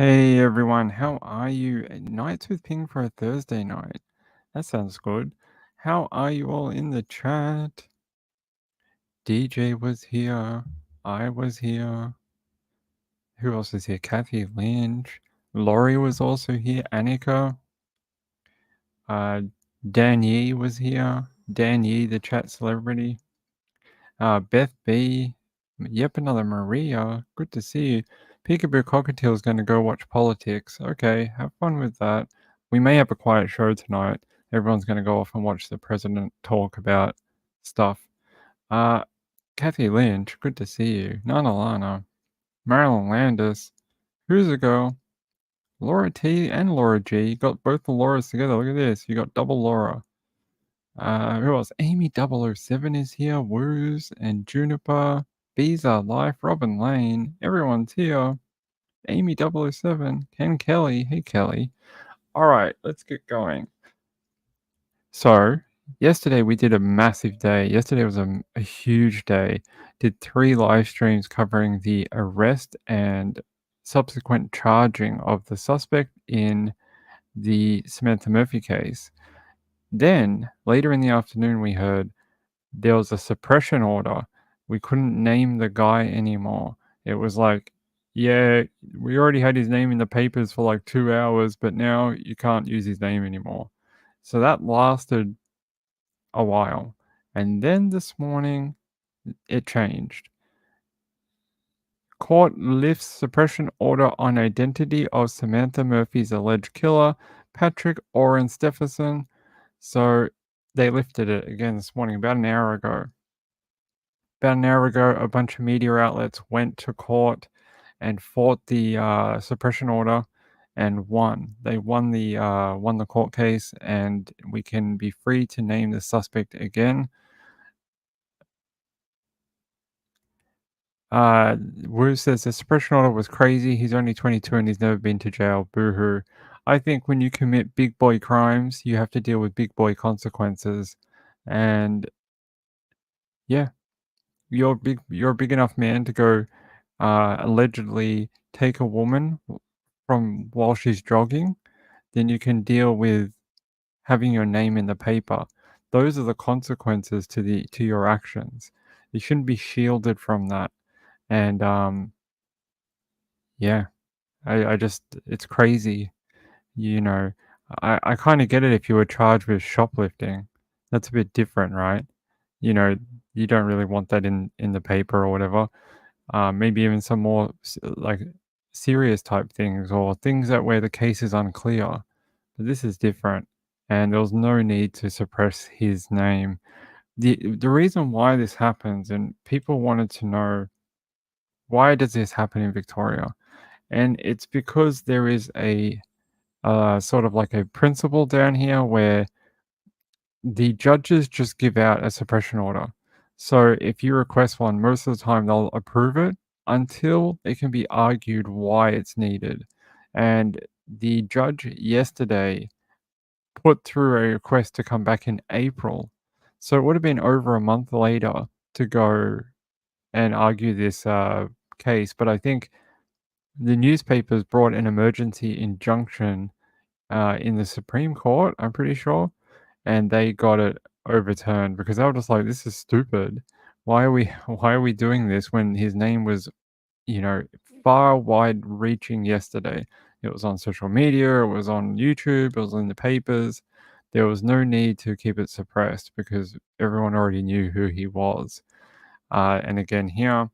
Hey everyone, how are you? Nights with Ping for a Thursday night. That sounds good. How are you all in the chat? DJ was here. I was here. Who else is here? Kathy Lynch. Laurie was also here. Annika. Uh, Dan Yee was here. Dan Yee, the chat celebrity. Beth B. Yep, another Maria. Good to see you. Peekaboo Cockatiel's going to go watch politics. Okay, have fun with that. We may have a quiet show tonight. Everyone's going to go off and watch the president talk about stuff. Kathy Lynch, good to see you. Nana Lana. Marilyn Landis. Who's a girl? Laura T and Laura G. You got both the Lauras together. Look at this. You got double Laura. Who else? Amy007 is here. Woos and Juniper. Bees Are Life. Robin Lane. Everyone's here. Amy007. Ken Kelly. Hey, Kelly. All right, let's get going. So, yesterday we did a massive day. Yesterday was a huge day. Did 3 live streams covering the arrest and subsequent charging of the suspect in the Samantha Murphy case. Then, later in the afternoon, we heard there was a suppression order. We couldn't name the guy anymore. It was like, yeah, we already had his name in the papers for like 2 hours, but now you can't use his name anymore. So that lasted a while. And then this morning, it changed. Court lifts suppression order on identity of Samantha Murphy's alleged killer, Patrick Oren Stephenson. So they lifted it again this morning, about an hour ago. About an hour ago, a bunch of media outlets went to court and fought the suppression order and won. They won the court case, and we can be free to name the suspect again. Wu says the suppression order was crazy. He's only 22 and he's never been to jail. Boo-hoo. I think when you commit big boy crimes, you have to deal with big boy consequences. And yeah, you're a big enough man to go allegedly take a woman from while she's jogging, then you can deal with having your name in the paper. Those are the consequences to your actions. You shouldn't be shielded from that. And yeah, I just it's crazy. You know, I kind of get it if you were charged with shoplifting. That's a bit different, right? You know, you don't really want that in the paper or whatever. Maybe even some more like serious type things or things that where the case is unclear. But this is different, and there was no need to suppress his name. The reason why this happens, and people wanted to know why does this happen in Victoria, and it's because there is a sort of like a principle down here where the judges just give out a suppression order. So if you request one, most of the time they'll approve it until it can be argued why it's needed. And the judge yesterday put through a request to come back in April. So it would have been over a month later to go and argue this case. But I think the newspapers brought an emergency injunction in the Supreme Court, I'm pretty sure, and they got it overturned because they were just like, "This is stupid. Why are we why are we doing this when his name was, you know, far wide reaching yesterday? It was on social media, it was on YouTube, it was in the papers. There was no need to keep it suppressed because everyone already knew who he was." And again here,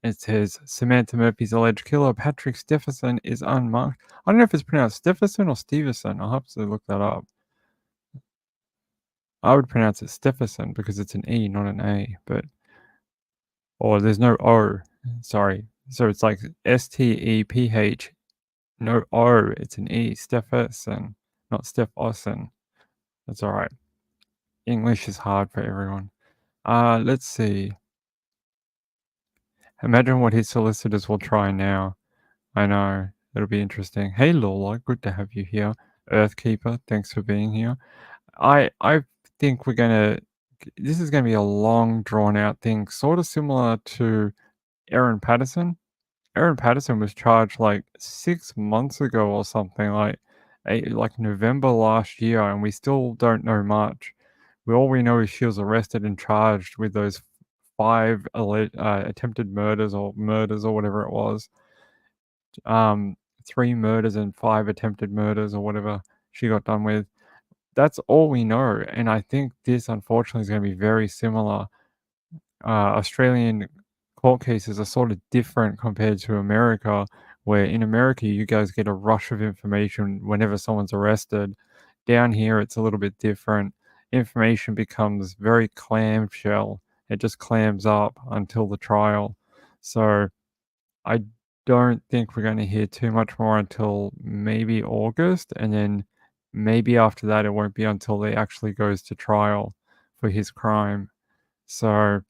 it says Samantha Murphy's alleged killer, Patrick Stephenson, is unmarked. I don't know if it's pronounced Stephenson or Stevenson. I'll have to look that up. I would pronounce it Stephenson because it's an E, not an A. But or there's no O. Sorry. So it's like Steph, no O. It's an E. Stephenson, not Stephenson. That's all right. English is hard for everyone. Let's see. Imagine what his solicitors will try now. I know. It'll be interesting. Hey Lola, good to have you here. Earthkeeper, thanks for being here. I think this is gonna be a long drawn out thing, sort of similar to Aaron Patterson. Aaron Patterson was charged like 6 months ago or something, like November last year, and we still don't know much. All we know is she was arrested and charged with those 5 attempted murders or whatever it was. Um, 3 murders and 5 attempted murders or whatever she got done with. That's all we know, and I think this unfortunately is gonna be very similar. Australian court cases are sort of different compared to America, where in America you guys get a rush of information whenever someone's arrested. Down here, it's a little bit different. Information becomes very clamshell. It just clams up until the trial. So I don't think we're going to hear too much more until maybe August, and then maybe after that it won't be until they actually goes to trial for his crime. So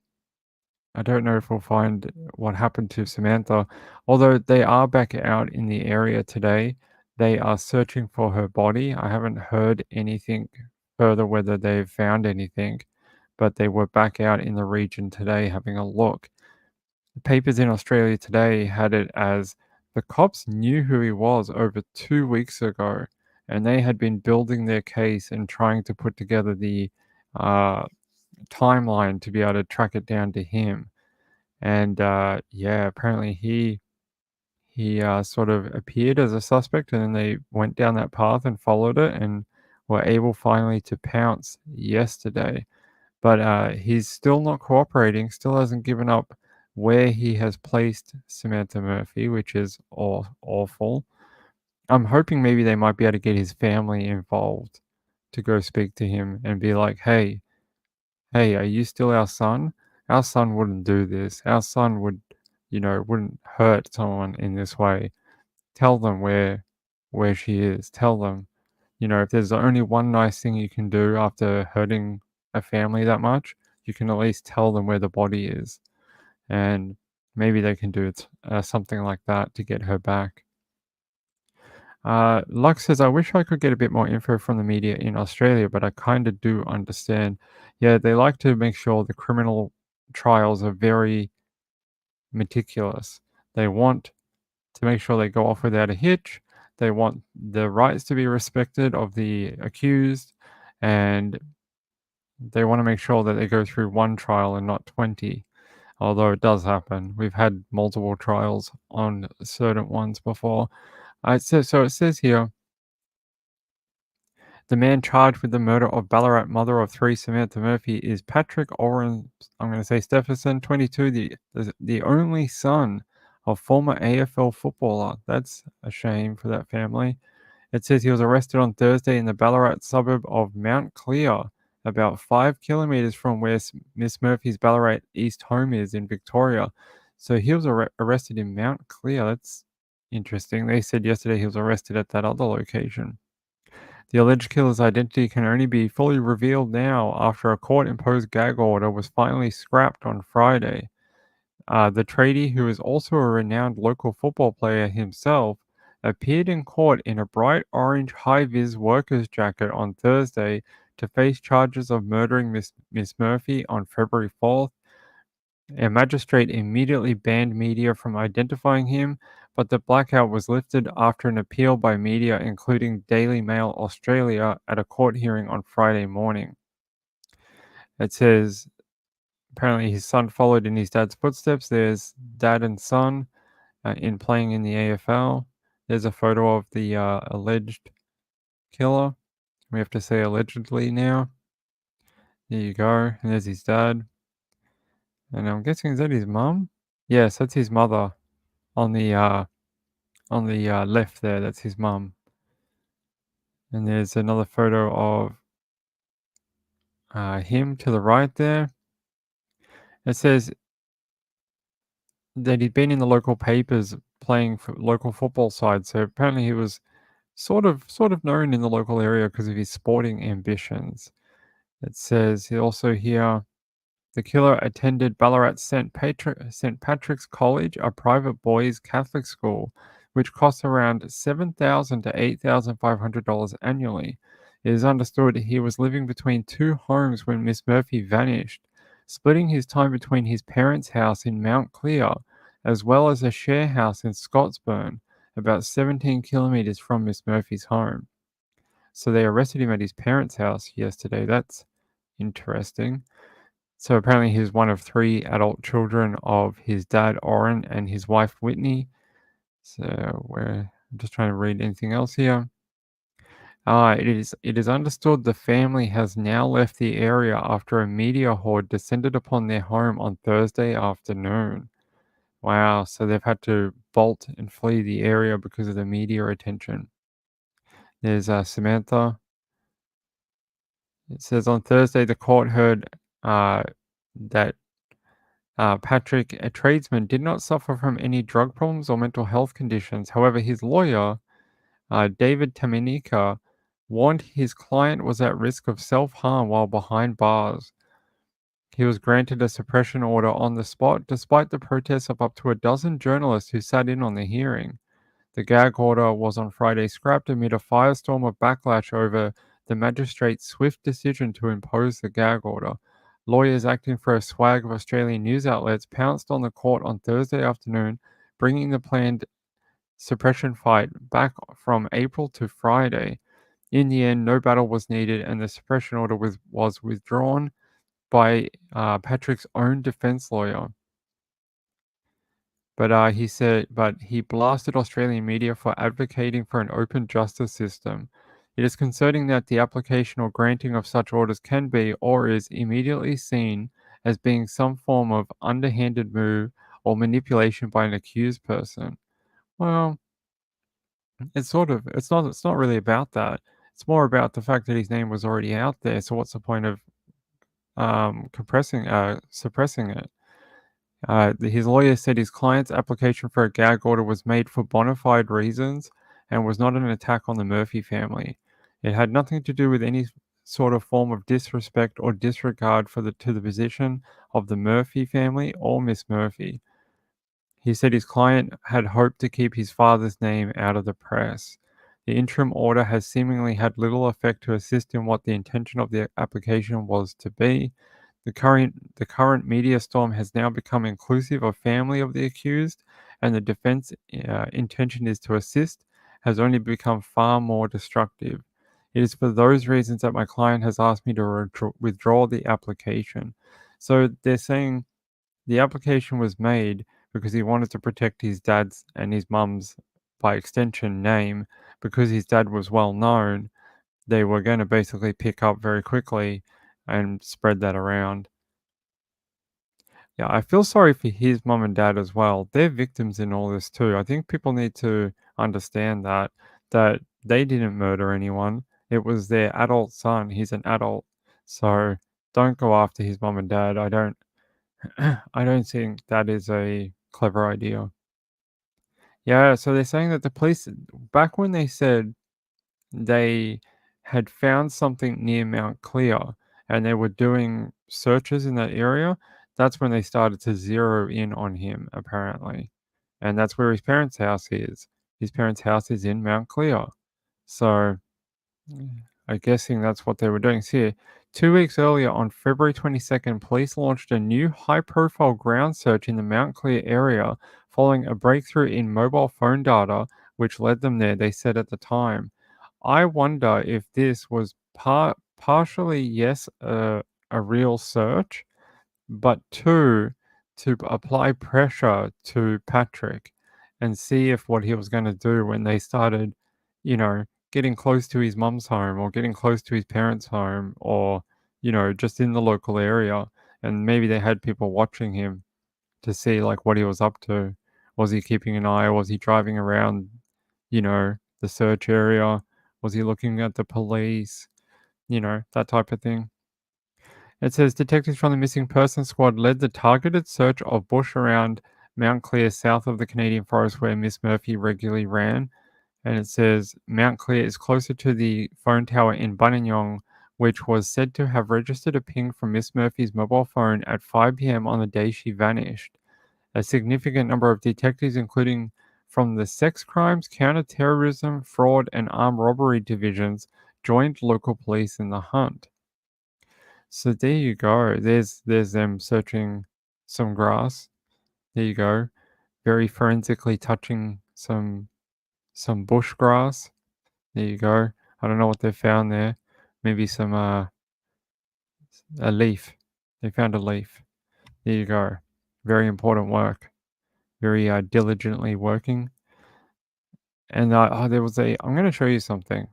I don't know if we'll find what happened to Samantha. Although they are back out in the area today, they are searching for her body. I haven't heard anything further whether they've found anything, but they were back out in the region today having a look. The papers in Australia today had it as the cops knew who he was over 2 weeks ago, and they had been building their case and trying to put together the uh, timeline to be able to track it down to him. And yeah, apparently he sort of appeared as a suspect, and then they went down that path and followed it, and were able finally to pounce yesterday. But he's still not cooperating. Still hasn't given up where he has placed Samantha Murphy, which is awful. I'm hoping maybe they might be able to get his family involved to go speak to him and be like, hey, are you still our son? Our son wouldn't do this. Our son wouldn't hurt someone in this way. Tell them where she is. Tell them, if there's only one nice thing you can do after hurting a family that much, you can at least tell them where the body is. And maybe they can do something like that to get her back. Lux says, I wish I could get a bit more info from the media in Australia, but I kind of do understand. Yeah, they like to make sure the criminal trials are very meticulous. They want to make sure they go off without a hitch. They want the rights to be respected of the accused, and they want to make sure that they go through one trial and not 20. Although it does happen. We've had multiple trials on certain ones before. It says here, the man charged with the murder of Ballarat mother of 3 Samantha Murphy is Patrick Oren, I'm going to say Stephenson, 22, the only son of former AFL footballer. That's a shame for that family. It says he was arrested on Thursday in the Ballarat suburb of Mount Clear, about 5 kilometres from where Miss Murphy's Ballarat East home is in Victoria. So he was arrested in Mount Clear. That's interesting. They said yesterday he was arrested at that other location. The alleged killer's identity can only be fully revealed now after a court-imposed gag order was finally scrapped on Friday. The tradie, who is also a renowned local football player himself, appeared in court in a bright orange high-vis worker's jacket on Thursday to face charges of murdering Miss Murphy on February 4th. A magistrate immediately banned media from identifying him, but the blackout was lifted after an appeal by media, including Daily Mail Australia, at a court hearing on Friday morning. It says apparently his son followed in his dad's footsteps. There's dad and son in playing in the AFL. There's a photo of the alleged killer. We have to say allegedly now. There you go. And there's his dad. And I'm guessing, is that his mum? Yes, that's his mother on the left there. That's his mum. And there's another photo of him to the right there. It says that he'd been in the local papers playing for local football sides. So apparently he was sort of known in the local area because of his sporting ambitions. It says he also here, the killer attended Ballarat St. Patrick's College, a private boys' Catholic school, which costs around $7,000 to $8,500 annually. It is understood he was living between 2 homes when Miss Murphy vanished, splitting his time between his parents' house in Mount Clear as well as a share house in Scottsburn, about 17 kilometers from Miss Murphy's home. So they arrested him at his parents' house yesterday. That's interesting. So apparently he's one of 3 adult children of his dad, Orrin, and his wife, Whitney. So I'm just trying to read anything else here. It is understood the family has now left the area after a meteor horde descended upon their home on Thursday afternoon. Wow, so they've had to bolt and flee the area because of the media attention. There's Samantha. It says on Thursday the court heard that Patrick, a tradesman, did not suffer from any drug problems or mental health conditions. However, his lawyer, David Tamanika, warned his client was at risk of self-harm while behind bars. He was granted a suppression order on the spot, despite the protests of up to a dozen journalists who sat in on the hearing. The gag order was on Friday scrapped amid a firestorm of backlash over the magistrate's swift decision to impose the gag order. Lawyers acting for a swag of Australian news outlets pounced on the court on Thursday afternoon, bringing the planned suppression fight back from April to Friday. In the end, no battle was needed, and the suppression order was withdrawn by Patrick's own defense lawyer. But he blasted Australian media for advocating for an open justice system. It is concerning that the application or granting of such orders can be or is immediately seen as being some form of underhanded move or manipulation by an accused person. Well, it's not really about that. It's more about the fact that his name was already out there. So what's the point of suppressing it? His lawyer said his client's application for a gag order was made for bona fide reasons and was not an attack on the Murphy family. It had nothing to do with any sort of form of disrespect or disregard to the position of the Murphy family or Miss Murphy. He said his client had hoped to keep his father's name out of the press. The interim order has seemingly had little effect to assist in what the intention of the application was to be. The current media storm has now become inclusive of family of the accused, and the defense intention is to assist has only become far more destructive. It is for those reasons that my client has asked me to withdraw the application. So they're saying the application was made because he wanted to protect his dad's and his mum's, by extension, name. Because his dad was well known, they were going to basically pick up very quickly and spread that around. Yeah, I feel sorry for his mum and dad as well. They're victims in all this too. I think people need to understand that they didn't murder anyone. It was their adult son. He's an adult. So don't go after his mum and dad. I don't think that is a clever idea. Yeah, so they're saying that the police, back when they said they had found something near Mount Clear and they were doing searches in that area, that's when they started to zero in on him, apparently. And that's where his parents' house is. His parents' house is in Mount Clear. So I'm guessing that's what they were doing. See, 2 weeks earlier, on February 22nd, police launched a new high profile ground search in the Mount Clear area following a breakthrough in mobile phone data, which led them there, they said at the time. I wonder if this was partially, yes, a real search, but two, to apply pressure to Patrick and see if what he was going to do when they started, getting close to his mum's home or getting close to his parents' home or, just in the local area. And maybe they had people watching him to see like what he was up to. Was he keeping an eye? Was he driving around, the search area? Was he looking at the police? That type of thing. It says detectives from the Missing Persons Squad led the targeted search of bush around Mount Clear, south of the Canadian forest where Miss Murphy regularly ran. And it says Mount Clear is closer to the phone tower in Buninyong, which was said to have registered a ping from Miss Murphy's mobile phone at 5 p.m. on the day she vanished. A significant number of detectives, including from the sex crimes, counter-terrorism, fraud, and armed robbery divisions, joined local police in the hunt. So there you go. There's them searching some grass. There you go. very forensically touching some bush grass. There you go. I don't know what they found there. Maybe some a leaf. They found a leaf. There you go. Very important work. Very diligently working. And there was I'm going to show you something.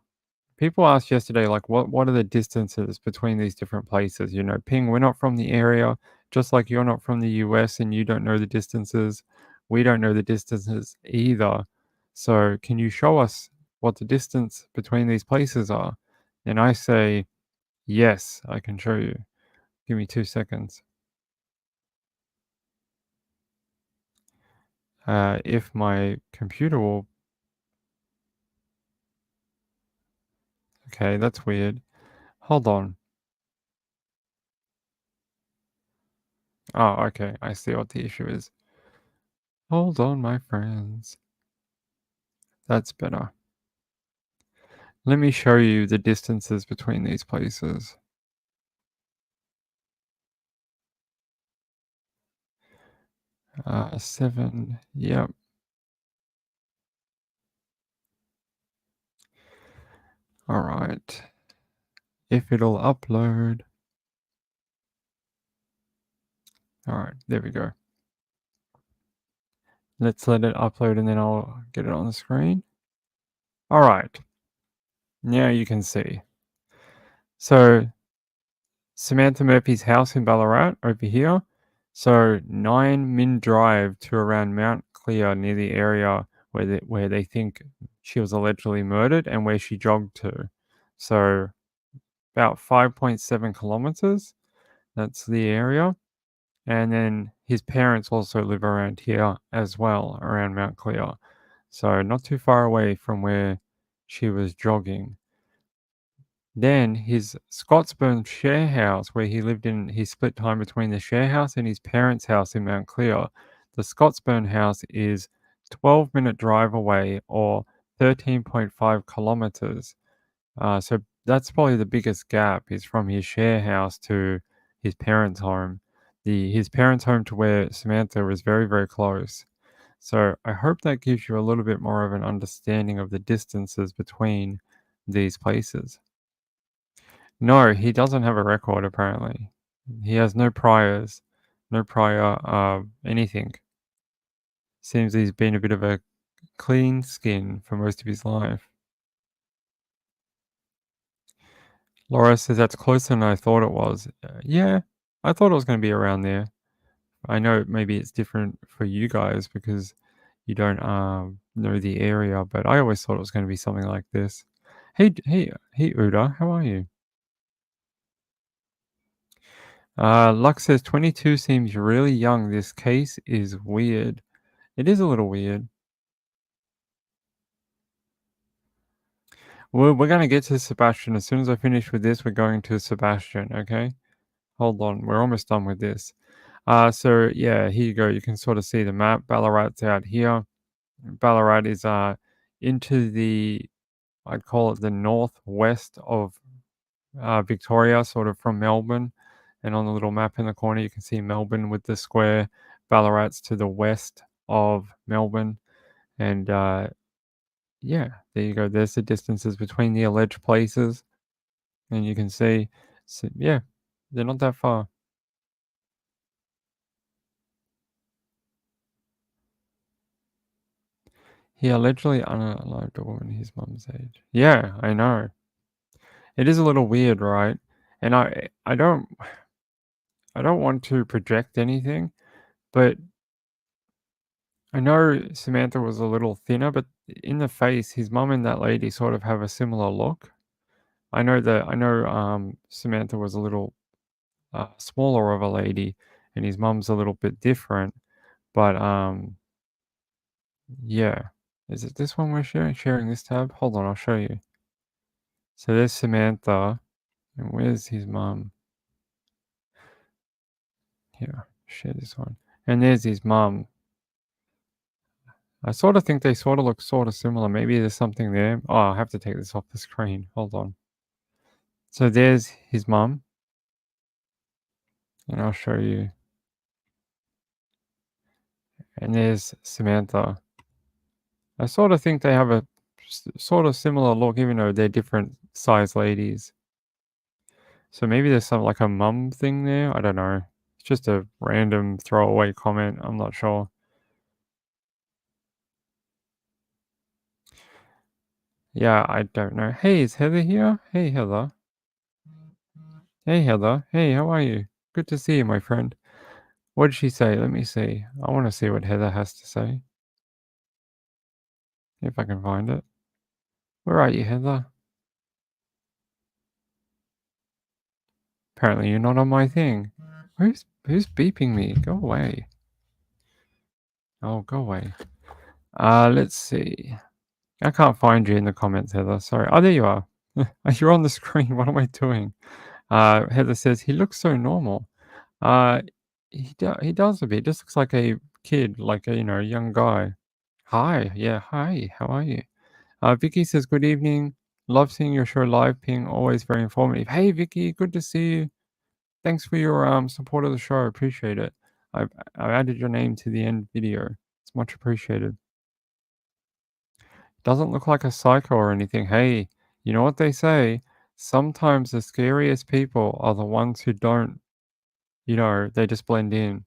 People asked yesterday, like, what are the distances between these different places? You know, Ping, we're not from the area, just like you're not from the US and you don't know the distances. We don't know the distances either. So, can you show us what the distance between these places are? And I say, yes, I can show you. Give me 2 seconds. If my computer will. Okay, that's weird. Hold on. Oh, okay. I see what the issue is. Hold on, my friends. That's better. Let me show you the distances between these places. Seven. Yep. All right. If it'll upload. All right. There we go. Let's let it upload and then I'll get it on the screen. All right. Now you can see. So Samantha Murphy's house in Ballarat over here. So 9 min drive to around Mount Clear near the area where they think she was allegedly murdered and where she jogged to. So about 5.7 kilometers. That's the area. And then his parents also live around here as well, around Mount Clear. So not too far away from where she was jogging. Then his Scottsburn share house, where he lived in, he split time between the share house and his parents' house in Mount Clear. The Scottsburn house is 12-minute drive away or 13.5 kilometers. So that's probably the biggest gap is from his share house to his parents' home. His parents' home to where Samantha was very, very close. So I hope that gives you a little bit more of an understanding of the distances between these places. No, he doesn't have a record apparently. He has no priors, no prior anything. Seems he's been a bit of a clean skin for most of his life. Laura says that's closer than I thought it was. Yeah, I thought it was going to be around there. I know maybe it's different for you guys because you don't know the area, but I always thought it was going to be something like this. Hey, Uda, how are you? Lux says 22 seems really young. This case is weird. It is a little weird. We're going to get to Sebastian. As soon as I finish with this, we're going to Sebastian, okay? Hold on. We're almost done with this. So yeah, here you go. You can sort of see the map. Ballarat's out here. Ballarat is into the, I'd call it the northwest of Victoria, sort of from Melbourne. And on the little map in the corner, you can see Melbourne with the square. Ballarat's to the west of Melbourne. And yeah, there you go. There's the distances between the alleged places. And you can see, so, yeah, they're not that far. He allegedly unalived a woman his mum's age. Yeah, I know. It is a little weird, right? And I don't want to project anything, but I know Samantha was a little thinner, but in the face, his mum and that lady sort of have a similar look. I know Samantha was a little smaller of a lady, and his mum's a little bit different. But yeah, is it this one we're sharing this tab? Hold on, I'll show you. So there's Samantha, and where's his mum? Here, share this one. And there's his mum. I sort of think they sort of look sort of similar. Maybe there's something there. Oh, I have to take this off the screen. Hold on. So there's his mum. And I'll show you. And there's Samantha. I sort of think they have a sort of similar look, even though they're different size ladies. So maybe there's some like a mum thing there. I don't know. It's just a random throwaway comment. I'm not sure. Yeah, I don't know. Hey, is Heather here? Hey, Heather. Hey, Heather. Hey, how are you? Good to see you, my friend. What did she say? Let me see. I want to see what Heather has to say. If I can find it. Where are you, Heather? Apparently you're not on my thing. Who's beeping me? Go away. Oh, go away. Let's see. I can't find you in the comments, Heather. Sorry. Oh, there you are. You're on the screen. What am I doing? Heather says he looks so normal. Uh, he does a bit. Just looks like a kid, like a young guy. Hi, yeah, hi. How are you? Vicky says good evening. Love seeing your show live. Ping always very informative. Hey, Vicky, good to see you. Thanks for your support of the show. Appreciate it. I've added your name to the end video. It's much appreciated. Doesn't look like a psycho or anything. Hey, you know what they say? Sometimes the scariest people are the ones who don't, they just blend in.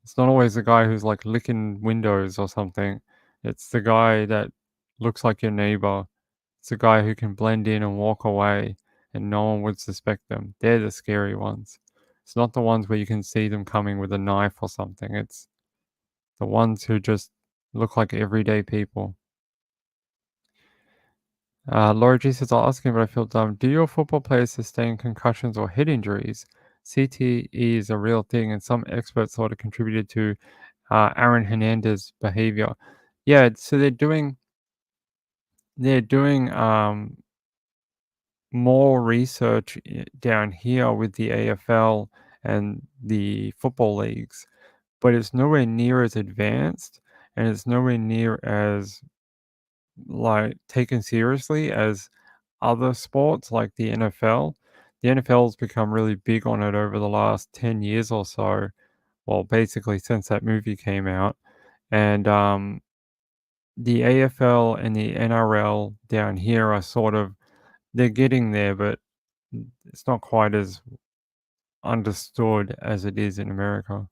It's not always the guy who's like licking windows or something. It's the guy that looks like your neighbor. It's the guy who can blend in and walk away and no one would suspect them. They're the scary ones. It's not the ones where you can see them coming with a knife or something. It's the ones who just look like everyday people. Laura G says, I'll ask him, but I feel dumb. Do your football players sustain concussions or head injuries? CTE is a real thing, and some experts thought it contributed to Aaron Hernandez's behavior. Yeah, so they're doing more research down here with the AFL and the football leagues, but it's nowhere near as advanced, and it's nowhere near as like taken seriously as other sports like the NFL. The NFL's become really big on it over the last 10 years or so. Well, basically since that movie came out. And the AFL and the NRL down here are sort of they're getting there, but it's not quite as understood as it is in America.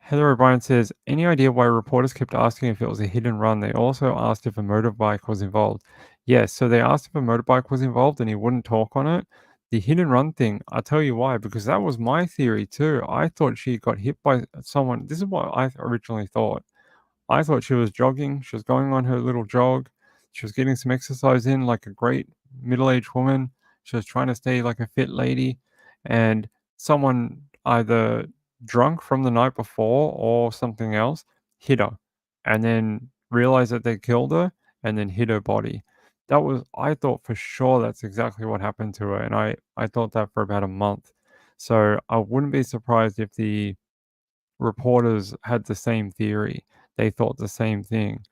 Heather O'Brien says, any idea why reporters kept asking if it was a hit and run? They also asked if a motorbike was involved. Yes, so they asked if a motorbike was involved and he wouldn't talk on it. The hit and run thing, I'll tell you why, because that was my theory too. I thought she got hit by someone. This is what I originally thought. I thought she was jogging. She was going on her little jog. She was getting some exercise in like a great middle aged woman. She was trying to stay like a fit lady. And someone either drunk from the night before or something else hit her and then realized that they killed her and then hit her body. I thought for sure that's exactly what happened to her. And I thought that for about a month. So I wouldn't be surprised if the reporters had the same theory. They thought the same thing.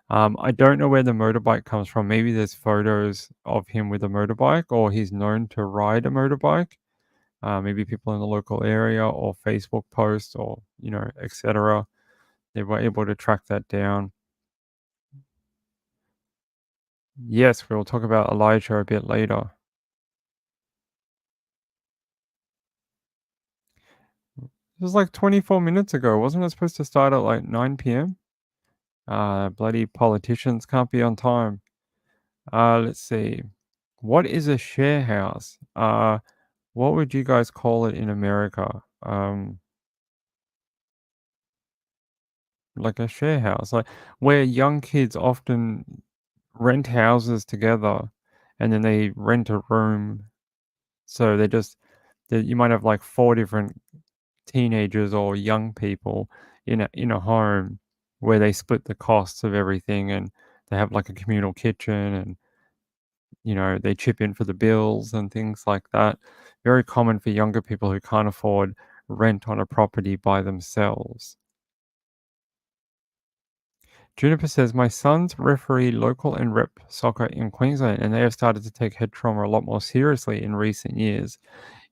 I don't know where the motorbike comes from. Maybe there's photos of him with a motorbike, or he's known to ride a motorbike. Maybe people in the local area, or Facebook posts, or etc. They were able to track that down. Yes, we'll talk about Elijah a bit later. It was like 24 minutes ago. Wasn't it supposed to start at like 9 p.m.? Bloody politicians can't be on time. Let's see. What is a share house? What would you guys call it in America? Like a share house, like where young kids often rent houses together, and then they rent a room. So you might have like four different teenagers or young people in a home where they split the costs of everything, and they have like a communal kitchen, and they chip in for the bills and things like that. Very common for younger people who can't afford rent on a property by themselves. Juniper says, my sons referee local and rep soccer in Queensland, and they have started to take head trauma a lot more seriously in recent years.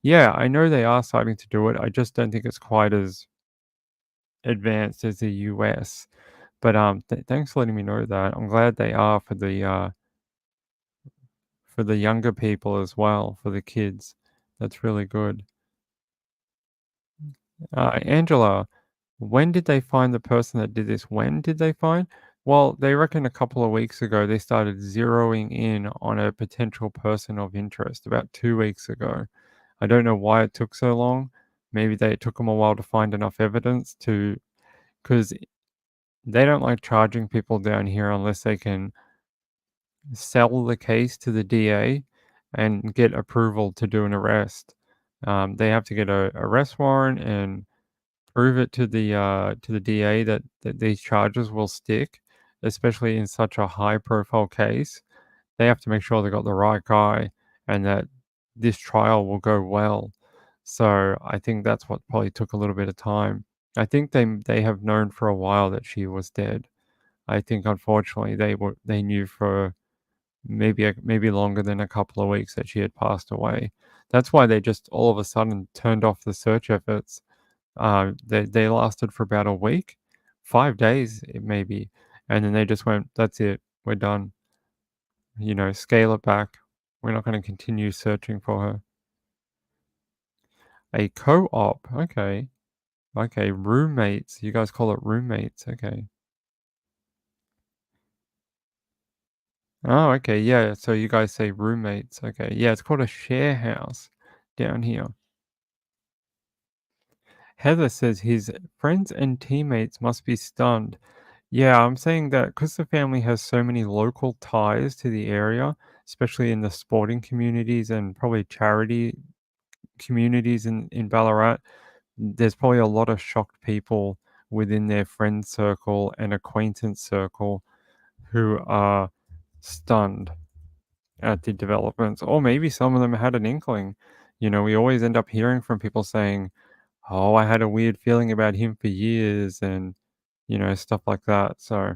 Yeah, I know they are starting to do it. I just don't think it's quite as advanced as the US. But thanks for letting me know that. I'm glad they are for the younger people as well, for the kids. That's really good. Angela, when did they find the person that did this? When did they find? Well, they reckon a couple of weeks ago they started zeroing in on a potential person of interest about 2 weeks ago. I don't know why it took so long. Maybe it took them a while to find enough evidence to, because they don't like charging people down here unless they can sell the case to the DA and get approval to do an arrest. They have to get a arrest warrant and prove it to the DA that these charges will stick, especially in such a high profile case. They have to make sure they got the right guy and that this trial will go well. So I think that's what probably took a little bit of time. I think they have known for a while that she was dead. I think unfortunately they knew for maybe longer than a couple of weeks that she had passed away. That's why they just all of a sudden turned off the search efforts. They lasted for about a week, 5 days maybe, and then they just went, "That's it, we're done." Scale it back. We're not going to continue searching for her. A co-op, okay, okay, roommates. You guys call it roommates, okay. Oh, okay, yeah. So you guys say roommates, okay. Yeah, it's called a share house down here. Heather says his friends and teammates must be stunned. Yeah, I'm saying that because the family has so many local ties to the area, especially in the sporting communities and probably charity communities in Ballarat, there's probably a lot of shocked people within their friend circle and acquaintance circle who are stunned at the developments. Or maybe some of them had an inkling. We always end up hearing from people saying, "Oh, I had a weird feeling about him for years," and stuff like that. So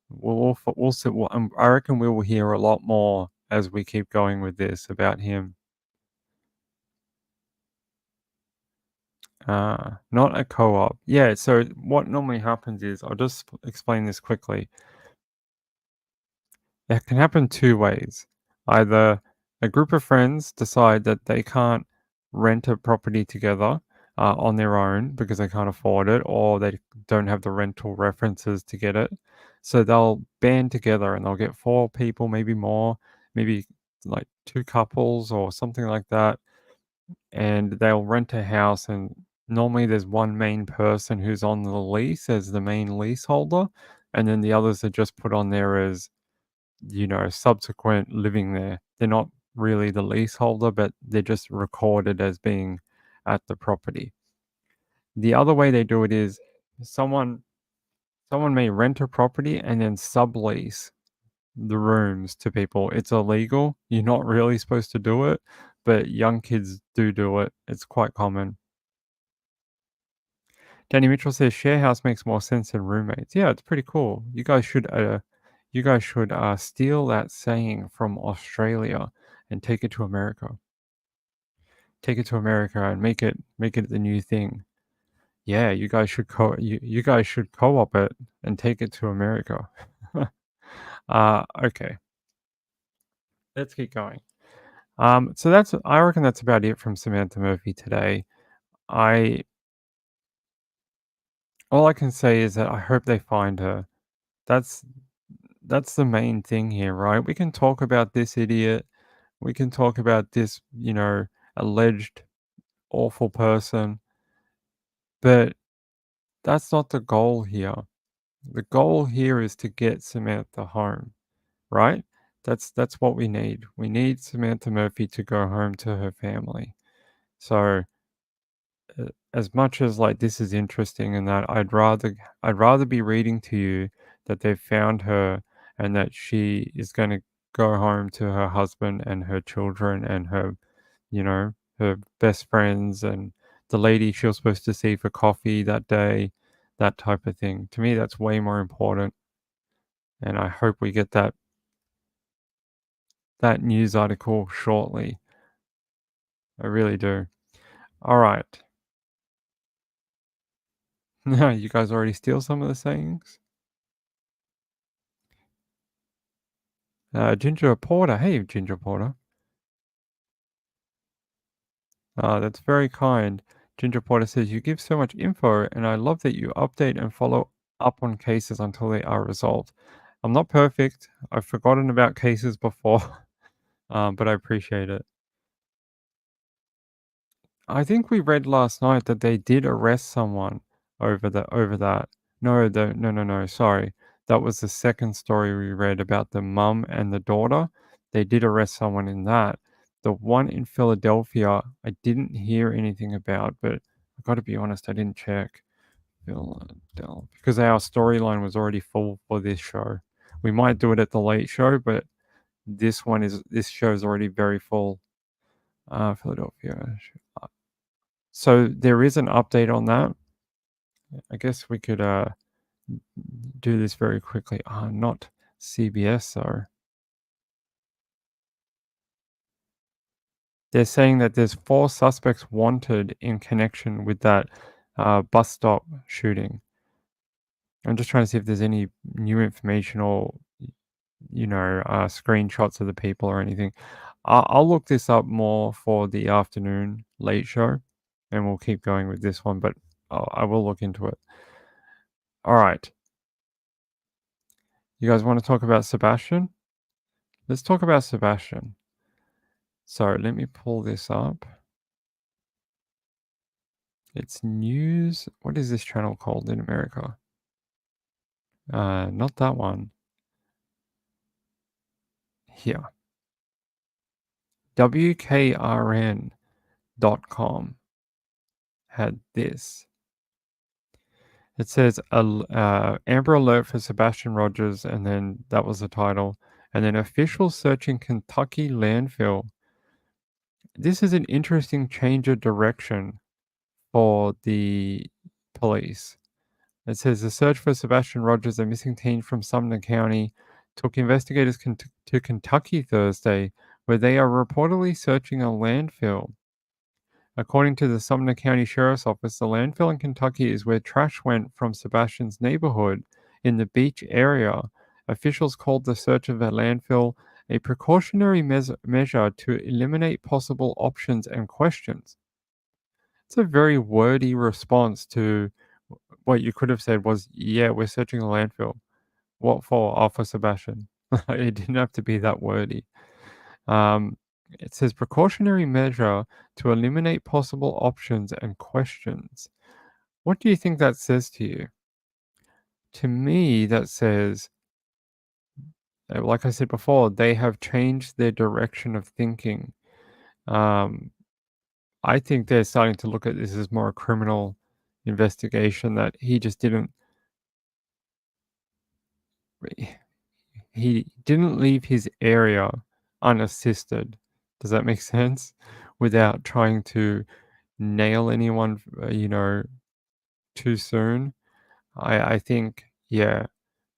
we'll see. I reckon we will hear a lot more as we keep going with this about him. Not a co-op. Yeah. So what normally happens is I'll just explain this quickly. It can happen two ways. Either a group of friends decide that they can't rent a property together on their own because they can't afford it or they don't have the rental references to get it. So they'll band together and they'll get four people, maybe more, maybe like two couples or something like that. And they'll rent a house. And normally there's one main person who's on the lease as the main leaseholder. And then the others are just put on there as subsequent living there. They're not really the leaseholder, but they're just recorded as being at the property. The other way they do it is someone someone may rent a property and then sublease the rooms to people. It's illegal. You're not really supposed to do it, but young kids do it. It's quite common. Danny Mitchell says share house makes more sense than roommates. Yeah, it's pretty cool. You guys should steal that saying from Australia and take it to America. Take it to America and make it the new thing. Yeah, you guys should co-op it and take it to America. Okay, let's keep going. So I reckon that's about it from Samantha Murphy today. I All I can say is that I hope they find her. That's that's the main thing here, right? We can talk about this idiot. We can talk about this, alleged awful person, but that's not the goal here. The goal here is to get Samantha home, right? That's what we need. We need Samantha Murphy to go home to her family. So as much as like this is interesting and that I'd rather be reading to you that they've found her and that she is going to go home to her husband and her children and her best friends and the lady she was supposed to see for coffee that day, that type of thing. To me, that's way more important. And I hope we get that, that news article shortly. I really do. All right. No, you guys already steal some of the sayings? Ginger Porter. Hey, Ginger Porter. That's very kind. Ginger Porter says, "You give so much info, and I love that you update and follow up on cases until they are resolved." I'm not perfect. I've forgotten about cases before, but I appreciate it. I think we read last night that they did arrest someone over that. No, sorry. That was the second story we read about the mum and the daughter. They did arrest someone in that. The one in Philadelphia, I didn't hear anything about, but I got to be honest, I didn't check. Philadelphia, because our storyline was already full for this show. We might do it at the late show, but this show is already very full. Philadelphia. So there is an update on that. I guess we could do this very quickly. Not CBS though. They're saying that there's 4 suspects wanted in connection with that bus stop shooting. I'm just trying to see if there's any new information or screenshots of the people or anything. I'll look this up more for the afternoon late show, and we'll keep going with this one. But I will look into it. All right. You guys want to talk about Sebastian? Let's talk about Sebastian. So let me pull this up. It's news. What is this channel called in America? Not that one. Here. WKRN.com had this. It says Amber Alert for Sebastian Rogers, and then that was the title. And then officials searching Kentucky landfill. This is an interesting change of direction for the police. It says the search for Sebastian Rogers, a missing teen from Sumner County, took investigators to Kentucky Thursday, where they are reportedly searching a landfill. According to the Sumner County Sheriff's Office, the landfill in Kentucky is where trash went from Sebastian's neighborhood in the beach area. Officials called the search of the landfill a precautionary measure to eliminate possible options and questions. It's a very wordy response to what you could have said was, "Yeah, we're searching a landfill." What for? Oh, for Sebastian. It didn't have to be that wordy. It says precautionary measure to eliminate possible options and questions. What do you think that says to you? To me, that says, like I said before, they have changed their direction of thinking. Um, I think they're starting to look at this as more a criminal investigation, that he didn't leave his area unassisted. Does that make sense? Without trying to nail anyone, too soon. I think, yeah,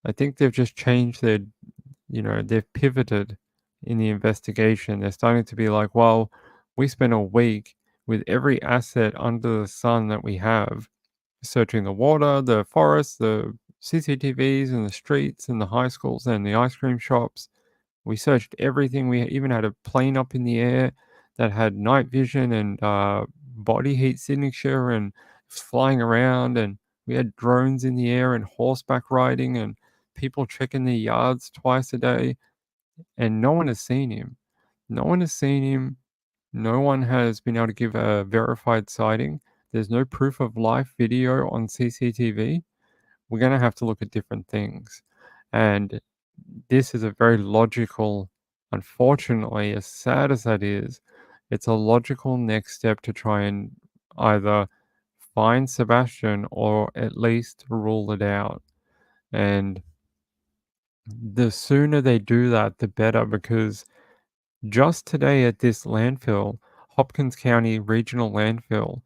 I think they've just changed they've pivoted in the investigation. They're starting to be like, well, we spent a week with every asset under the sun that we have, searching the water, the forest, the CCTVs and the streets and the high schools and the ice cream shops. We searched everything. We even had a plane up in the air that had night vision and body heat signature and flying around. And we had drones in the air and horseback riding and people checking their yards twice a day. And no one has seen him. No one has seen him. No one has been able to give a verified sighting. There's no proof of live video on CCTV. We're going to have to look at different things. And this is a very logical, unfortunately, as sad as that is, it's a logical next step to try and either find Sebastian or at least rule it out. And the sooner they do that, the better, because just today at this landfill, Hopkins County Regional Landfill,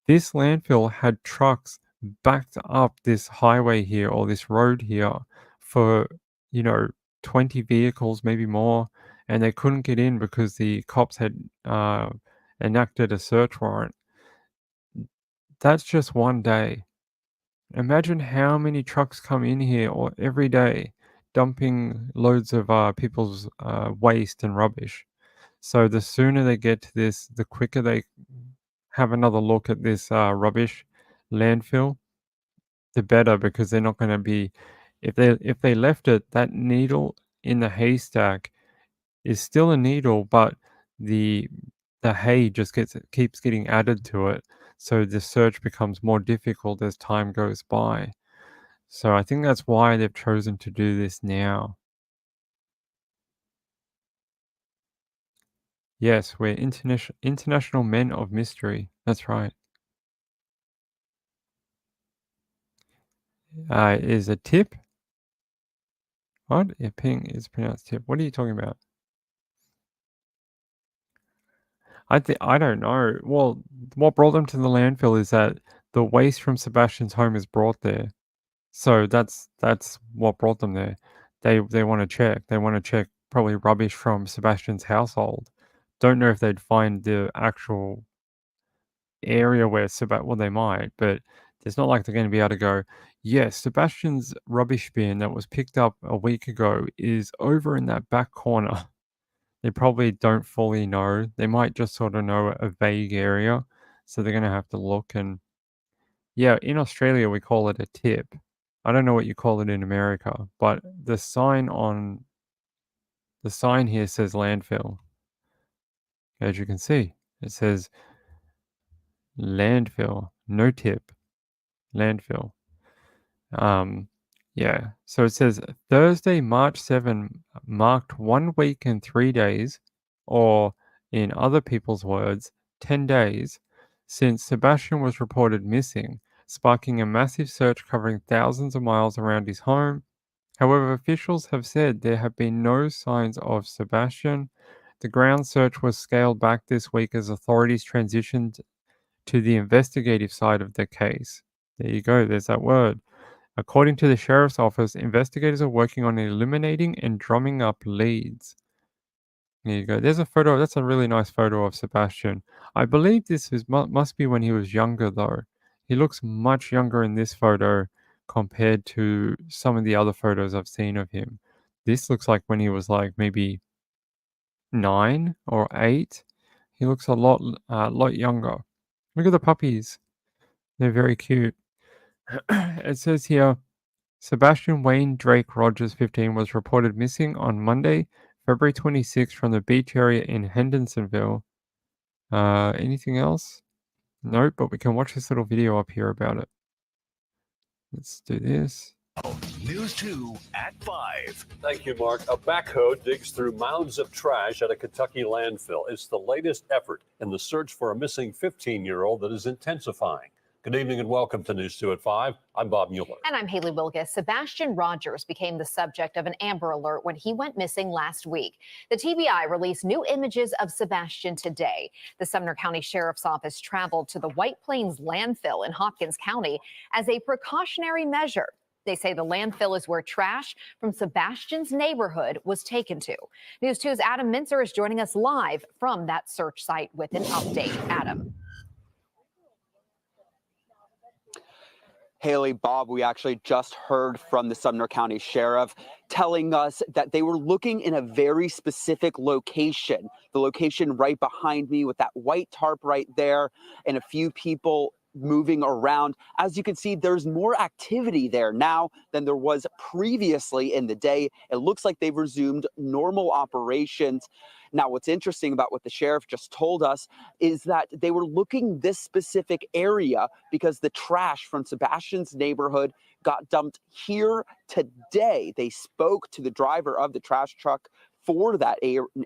this landfill had trucks backed up this highway here or this road here for, you know, 20 vehicles, maybe more, and they couldn't get in because the cops enacted a search warrant. That's just one day. Imagine how many trucks come in here or every day dumping loads of people's waste and rubbish. So the sooner they get to this, the quicker they have another look at this rubbish landfill, the better, because they're not going to be, if they left it, that needle in the haystack is still a needle, but the the hay just keeps getting added to it. So the search becomes more difficult as time goes by. So I think that's why they've chosen to do this now. Yes, we're international men of mystery. That's right. Is a tip? What? Yeah, ping is pronounced tip. What are you talking about? I don't know. Well, what brought them to the landfill is that the waste from Sebastian's home is brought there. So that's what brought them there. They want to check. They want to check probably rubbish from Sebastian's household. Don't know if they'd find the actual area where well, they might, but it's not like they're going to be able to go, yes, Sebastian's rubbish bin that was picked up a week ago is over in that back corner. They probably don't fully know. They might just sort of know a vague area. So they're going to have to look. And yeah, in Australia, we call it a tip. I don't know what you call it in America, but the sign here says landfill. As you can see, it says landfill, no tip, landfill. Um, yeah. So it says Thursday, March 7 marked 1 week and 3 days, or in other people's words, 10 days, since Sebastian was reported missing, sparking a massive search covering thousands of miles around his home. However, officials have said there have been no signs of Sebastian. The ground search was scaled back this week as authorities transitioned to the investigative side of the case. There you go, there's that word. According to the sheriff's office, investigators are working on eliminating and drumming up leads. There you go. There's a photo. That's a really nice photo of Sebastian. I believe this must be when he was younger, though. He looks much younger in this photo compared to some of the other photos I've seen of him. This looks like when he was like maybe 9 or 8. He looks a lot younger. Look at the puppies. They're very cute. It says here, Sebastian Wayne Drake Rogers, 15, was reported missing on Monday, February 26th from the beach area in Hendersonville. Anything else? Nope, but we can watch this little video up here about it. Let's do this. News 2 at 5. Thank you, Mark. A backhoe digs through mounds of trash at a Kentucky landfill. It's the latest effort in the search for a missing 15-year-old that is intensifying. Good evening and welcome to News 2 at 5. I'm Bob Mueller. And I'm Haley Wilgus. Sebastian Rogers became the subject of an Amber Alert when he went missing last week. The TBI released new images of Sebastian today. The Sumner County Sheriff's Office traveled to the White Plains landfill in Hopkins County as a precautionary measure. They say the landfill is where trash from Sebastian's neighborhood was taken to. News 2's Adam Minzer is joining us live from that search site with an update. Adam. Haley, Bob, we actually just heard from the Sumner County Sheriff telling us that they were looking in a very specific location, the location right behind me with that white tarp right there and a few people moving around. As you can see, there's more activity there now than there was previously in the day. It looks like they've resumed normal operations. Now, what's interesting about what the sheriff just told us is that they were looking this specific area because the trash from Sebastian's neighborhood got dumped here today. They spoke to the driver of the trash truck for that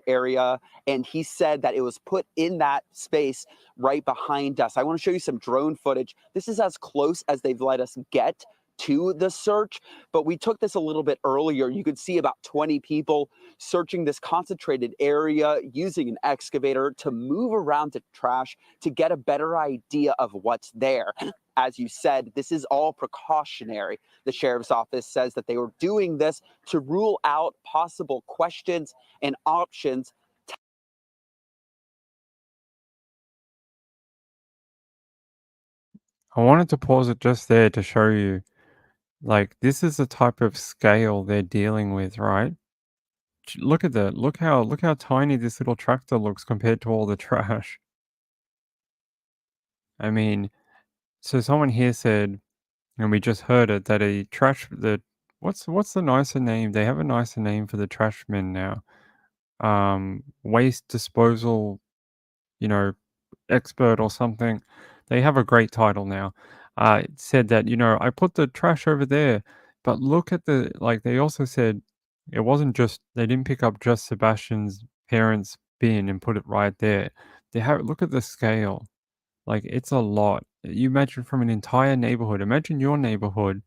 area, and he said that it was put in that space right behind us. I want to show you some drone footage. This is as close as they've let us get to the search, but we took this a little bit earlier. You could see about 20 people searching this concentrated area using an excavator to move around the trash to get a better idea of what's there. As you said, this is all precautionary. The sheriff's office says that they were doing this to rule out possible questions and options I wanted to pause it just there to show you, like, this is the type of scale they're dealing with, right? Look at that. Look how tiny this little tractor looks compared to all the trash. I mean, so someone here said, and we just heard it, that what's the nicer name? They have a nicer name for the trash men now. Waste disposal, you know, expert or something. They have a great title now. It said that, I put the trash over there, but look at they also said it wasn't just, they didn't pick up just Sebastian's parents' bin and put it right there. Look at the scale. Like, it's a lot. You imagine from an entire neighborhood. Imagine your neighborhood.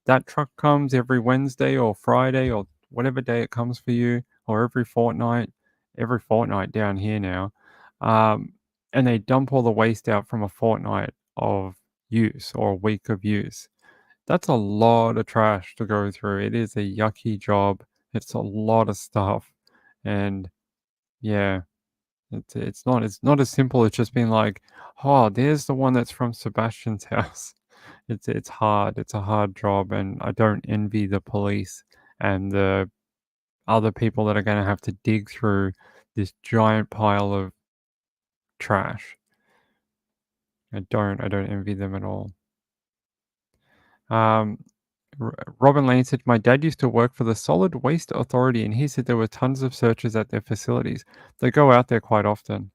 That truck comes every Wednesday or Friday or whatever day it comes for you, or every fortnight down here now. Um, and they dump all the waste out from a fortnight of use or a week of use. That's a lot of trash to go through. It is a yucky job. It's a lot of stuff. And yeah, it's not as simple as just being like, oh, there's the one that's from Sebastian's house. It's hard. It's a hard job, and I don't envy the police and the other people that are going to have to dig through this giant pile of trash. I don't envy them at all. Um, Robin Lane said, my dad used to work for the Solid Waste Authority, and he said there were tons of searches at their facilities. They go out there quite often.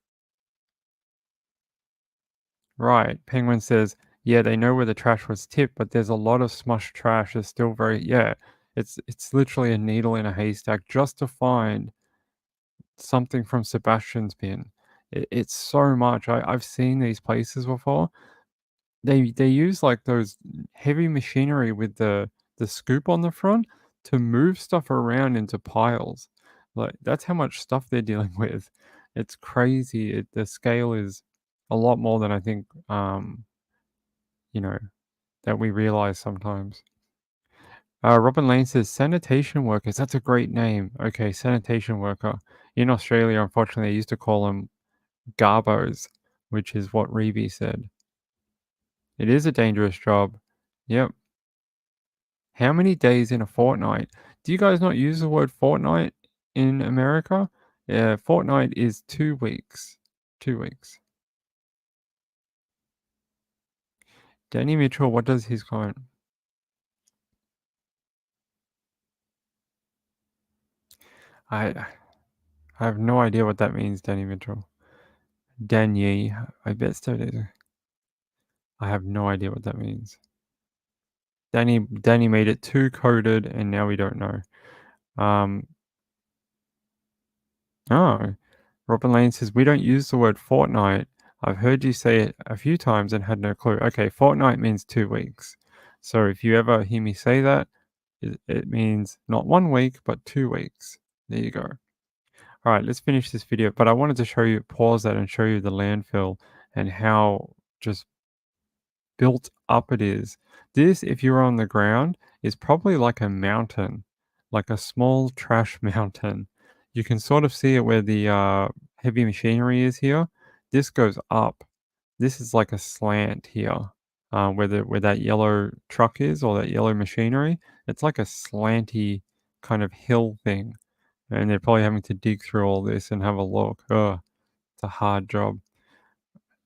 Right. Penguin says, yeah, they know where the trash was tipped, but there's a lot of smushed trash. It's still it's literally a needle in a haystack just to find something from Sebastian's bin. It's so much. I've seen these places before. They use like those heavy machinery with the scoop on the front to move stuff around into piles. Like, that's how much stuff they're dealing with. It's crazy. The scale is a lot more than I think you know, that we realize sometimes. Robin Lane says sanitation workers. That's a great name. Okay, sanitation worker. In Australia, unfortunately, they used to call them garbos, which is what Reeby said. It is a dangerous job. Yep. How many days in a fortnight? Do you guys not use the word fortnight in America? Yeah, fortnight is 2 weeks. 2 weeks. Danny Mitchell, what does his comment? I have no idea what that means, Danny Mitchell. Danny, I bet so. I have no idea what that means. Danny made it too coded, and now we don't know. Oh, Robin Lane says we don't use the word fortnight. I've heard you say it a few times and had no clue. Okay, fortnight means 2 weeks. So if you ever hear me say that, it means not 1 week, but 2 weeks. There you go. All right, let's finish this video. But I wanted to pause that and show you the landfill and how just built up it is. This, if you're on the ground, is probably like a mountain, like a small trash mountain. You can sort of see it where the heavy machinery is here. This goes up. This is like a slant here, where that yellow truck is, or that yellow machinery. It's like a slanty kind of hill thing, and they're probably having to dig through all this and have a look. Ugh, it's a hard job.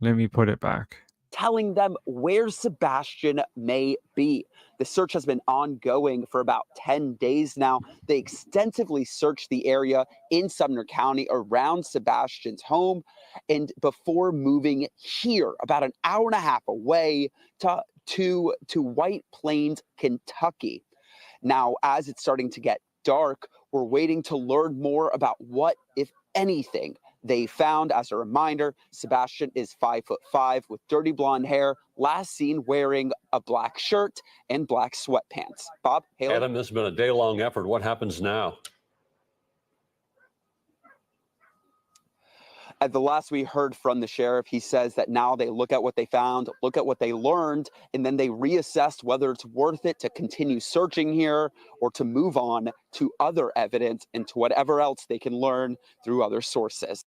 Let me put it back. Telling them where Sebastian may be. The search has been ongoing for about 10 days now. They extensively searched the area in Sumner County around Sebastian's home, and before moving here, about an hour and a half away to White Plains, Kentucky. Now, as it's starting to get dark, we're waiting to learn more about what, if anything, they found. As a reminder, Sebastian is 5'5" with dirty blonde hair, last seen wearing a black shirt and black sweatpants. Bob, Haley? Adam, this has been a day-long effort. What happens now? At the last we heard from the sheriff, he says that now they look at what they found, look at what they learned, and then they reassess whether it's worth it to continue searching here or to move on to other evidence and to whatever else they can learn through other sources.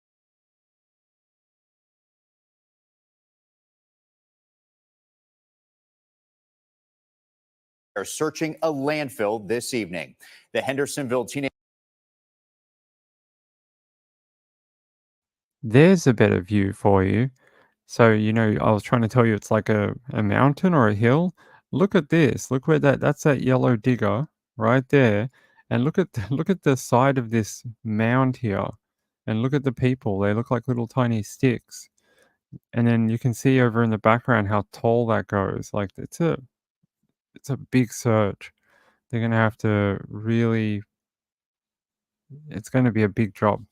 are searching a landfill this evening. The Hendersonville teenager. There's a better view for you. So, I was trying to tell you it's like a mountain or a hill. Look at this. Look where that's that yellow digger right there. And look at look at the side of this mound here. And look at the people. They look like little tiny sticks. And then you can see over in the background how tall that goes. Like it's a big search. They're going to have to really, it's going to be a big job.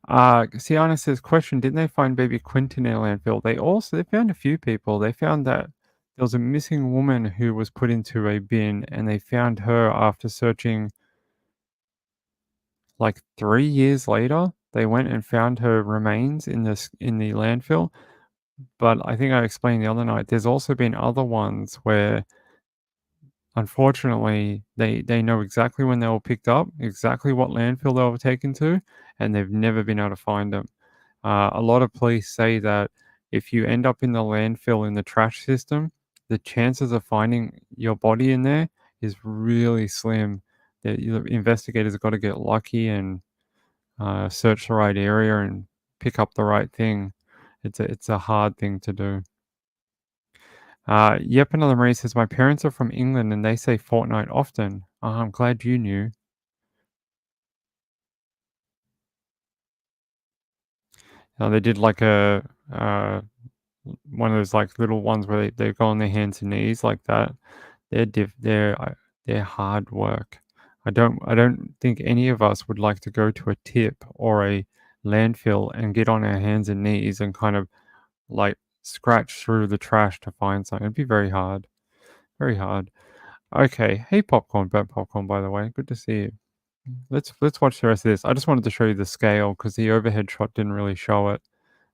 Siana says, question, didn't they find baby Quentin in a landfill? They found a few people. They found that there was a missing woman who was put into a bin, and they found her after searching like 3 years later. They went and found her remains in the landfill. But I think I explained the other night, there's also been other ones where unfortunately they know exactly when they were picked up, exactly what landfill they were taken to, and they've never been able to find them. A lot of police say that if you end up in the landfill in the trash system, the chances of finding your body in there is really slim. The investigators have got to get lucky and search the right area and pick up the right thing. It's a hard thing to do. Yep, another Marie says, my parents are from England and they say fortnight often. I'm glad you knew. They did like a one of those like little ones where they go on their hands and knees like that. They're hard work. I don't think any of us would like to go to a tip or a landfill and get on our hands and knees and kind of like scratch through the trash to find something. It'd be very hard. Very hard. Okay. Hey Popcorn, Bad Popcorn, by the way. Good to see you. Let's watch the rest of this. I just wanted to show you the scale because the overhead shot didn't really show it.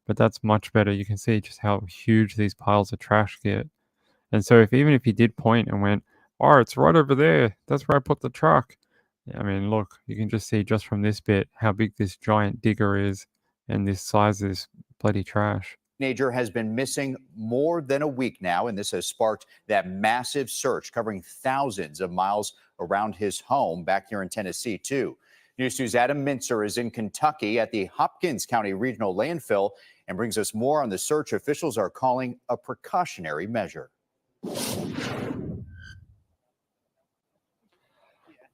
But that's much better. You can see just how huge these piles of trash get. And so even if he did point and went, oh, it's right over there. That's where I put the truck. I mean, look, you can just see just from this bit how big this giant digger is and this size of this bloody trash. Teenager has been missing more than a week now, and this has sparked that massive search covering thousands of miles around his home back here in Tennessee, too. News 2's Adam Mintzer is in Kentucky at the Hopkins County Regional Landfill and brings us more on the search officials are calling a precautionary measure.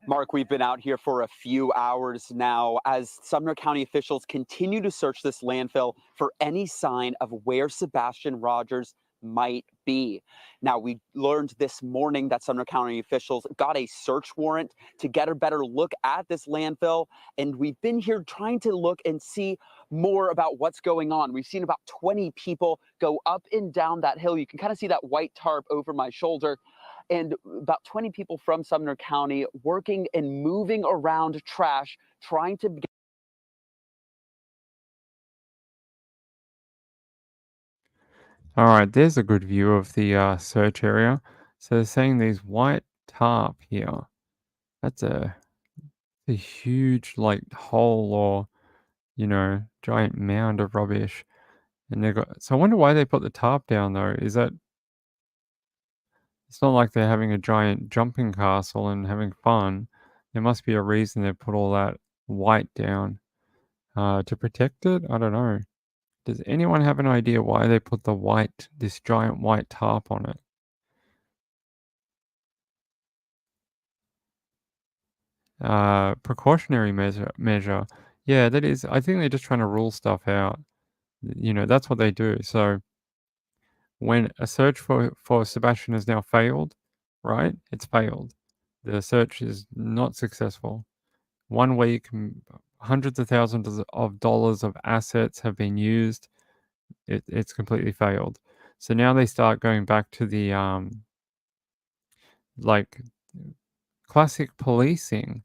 Mark, we've been out here for a few hours now as Sumner County officials continue to search this landfill for any sign of where Sebastian Rogers might be. Now, we learned this morning that Sumner County officials got a search warrant to get a better look at this landfill, and we've been here trying to look and see more about what's going on. We've seen about 20 people go up and down that hill. You can kind of see that white tarp over my shoulder. And about 20 people from Sumner County working and moving around trash, trying to get. All right, there's a good view of the search area. So they're saying these white tarp here. That's a huge like hole or giant mound of rubbish. And they got. So I wonder why they put the tarp down though. Is that? It's not like they're having a giant jumping castle and having fun. There must be a reason they put all that white down to protect it. I don't know. Does anyone have an idea why they put this giant white tarp on it? Precautionary measure. Yeah, that is. I think they're just trying to rule stuff out. That's what they do. So when a search for Sebastian has now failed, right? It's failed. The search is not successful. 1 week, hundreds of thousands of dollars of assets have been used. It's completely failed. So now they start going back to the like classic policing.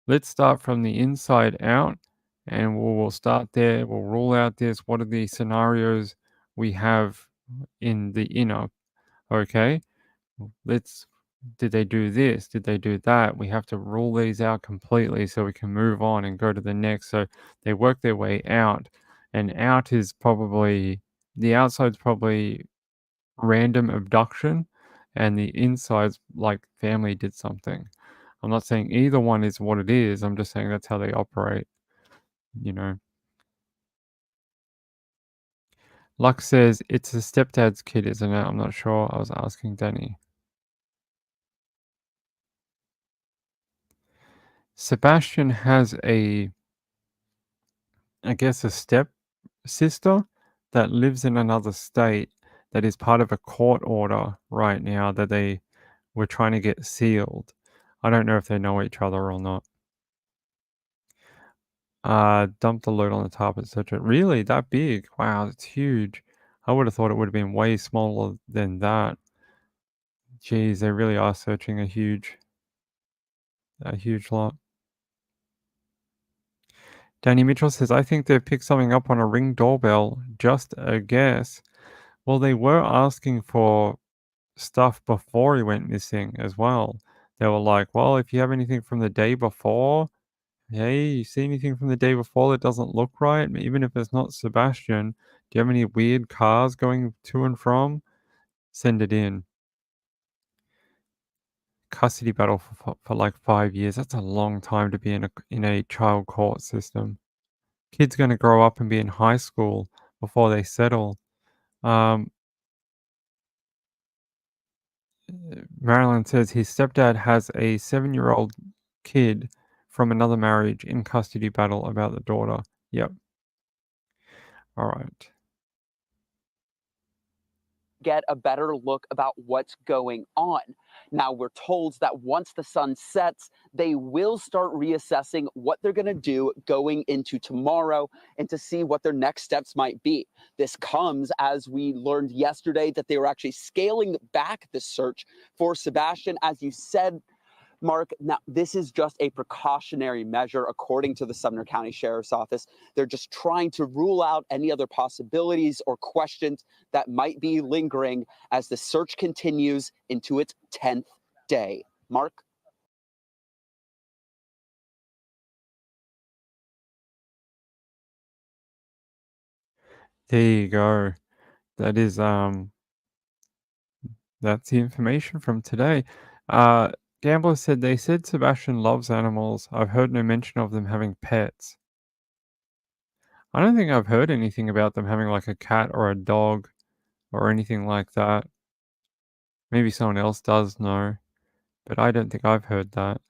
Let's start from the inside out, and we'll start there. We'll rule out this. What are the scenarios we have in the inner? Okay, did they do this? Did they do that? We have to rule these out completely so we can move on and go to the next. So they work their way out, and out is probably the outside's probably random abduction, and the insides, like family did something. I'm not saying either one is what it is. I'm just saying that's how they operate, you know. Lux says it's a stepdad's kid, isn't it? I'm not sure. I was asking Danny. Sebastian has I guess, a step sister that lives in another state that is part of a court order right now that they were trying to get sealed. I don't know if they know each other or not. Dump the load on the top, etc. Really? That big? Wow, it's huge. I would have thought it would have been way smaller than that. Jeez, they really are searching a huge lot. Danny Mitchell says, I think they've picked something up on a Ring doorbell. Just a guess. Well, they were asking for stuff before he went missing as well. They were like, well, if you have anything from the day before, hey, you see anything from the day before that doesn't look right? Even if it's not Sebastian, do you have any weird cars going to and from? Send it in. Custody battle for like 5 years. That's a long time to be in a child court system. Kid's going to grow up and be in high school before they settle. Marilyn says his stepdad has a 7-year-old kid from another marriage in custody battle about the daughter. Yep. All right. Get a better look about what's going on. Now, we're told that once the sun sets, they will start reassessing what they're going to do going into tomorrow and to see what their next steps might be. This comes as we learned yesterday that they were actually scaling back the search for Sebastian. As you said, Mark, now this is just a precautionary measure, according to the Sumner County Sheriff's Office. They're just trying to rule out any other possibilities or questions that might be lingering as the search continues into its 10th day. Mark? There you go. That is that's the information from today. Gambler said they said Sebastian loves animals. I've heard no mention of them having pets. I don't think I've heard anything about them having like a cat or a dog or anything like that. Maybe someone else does know, but I don't think I've heard that.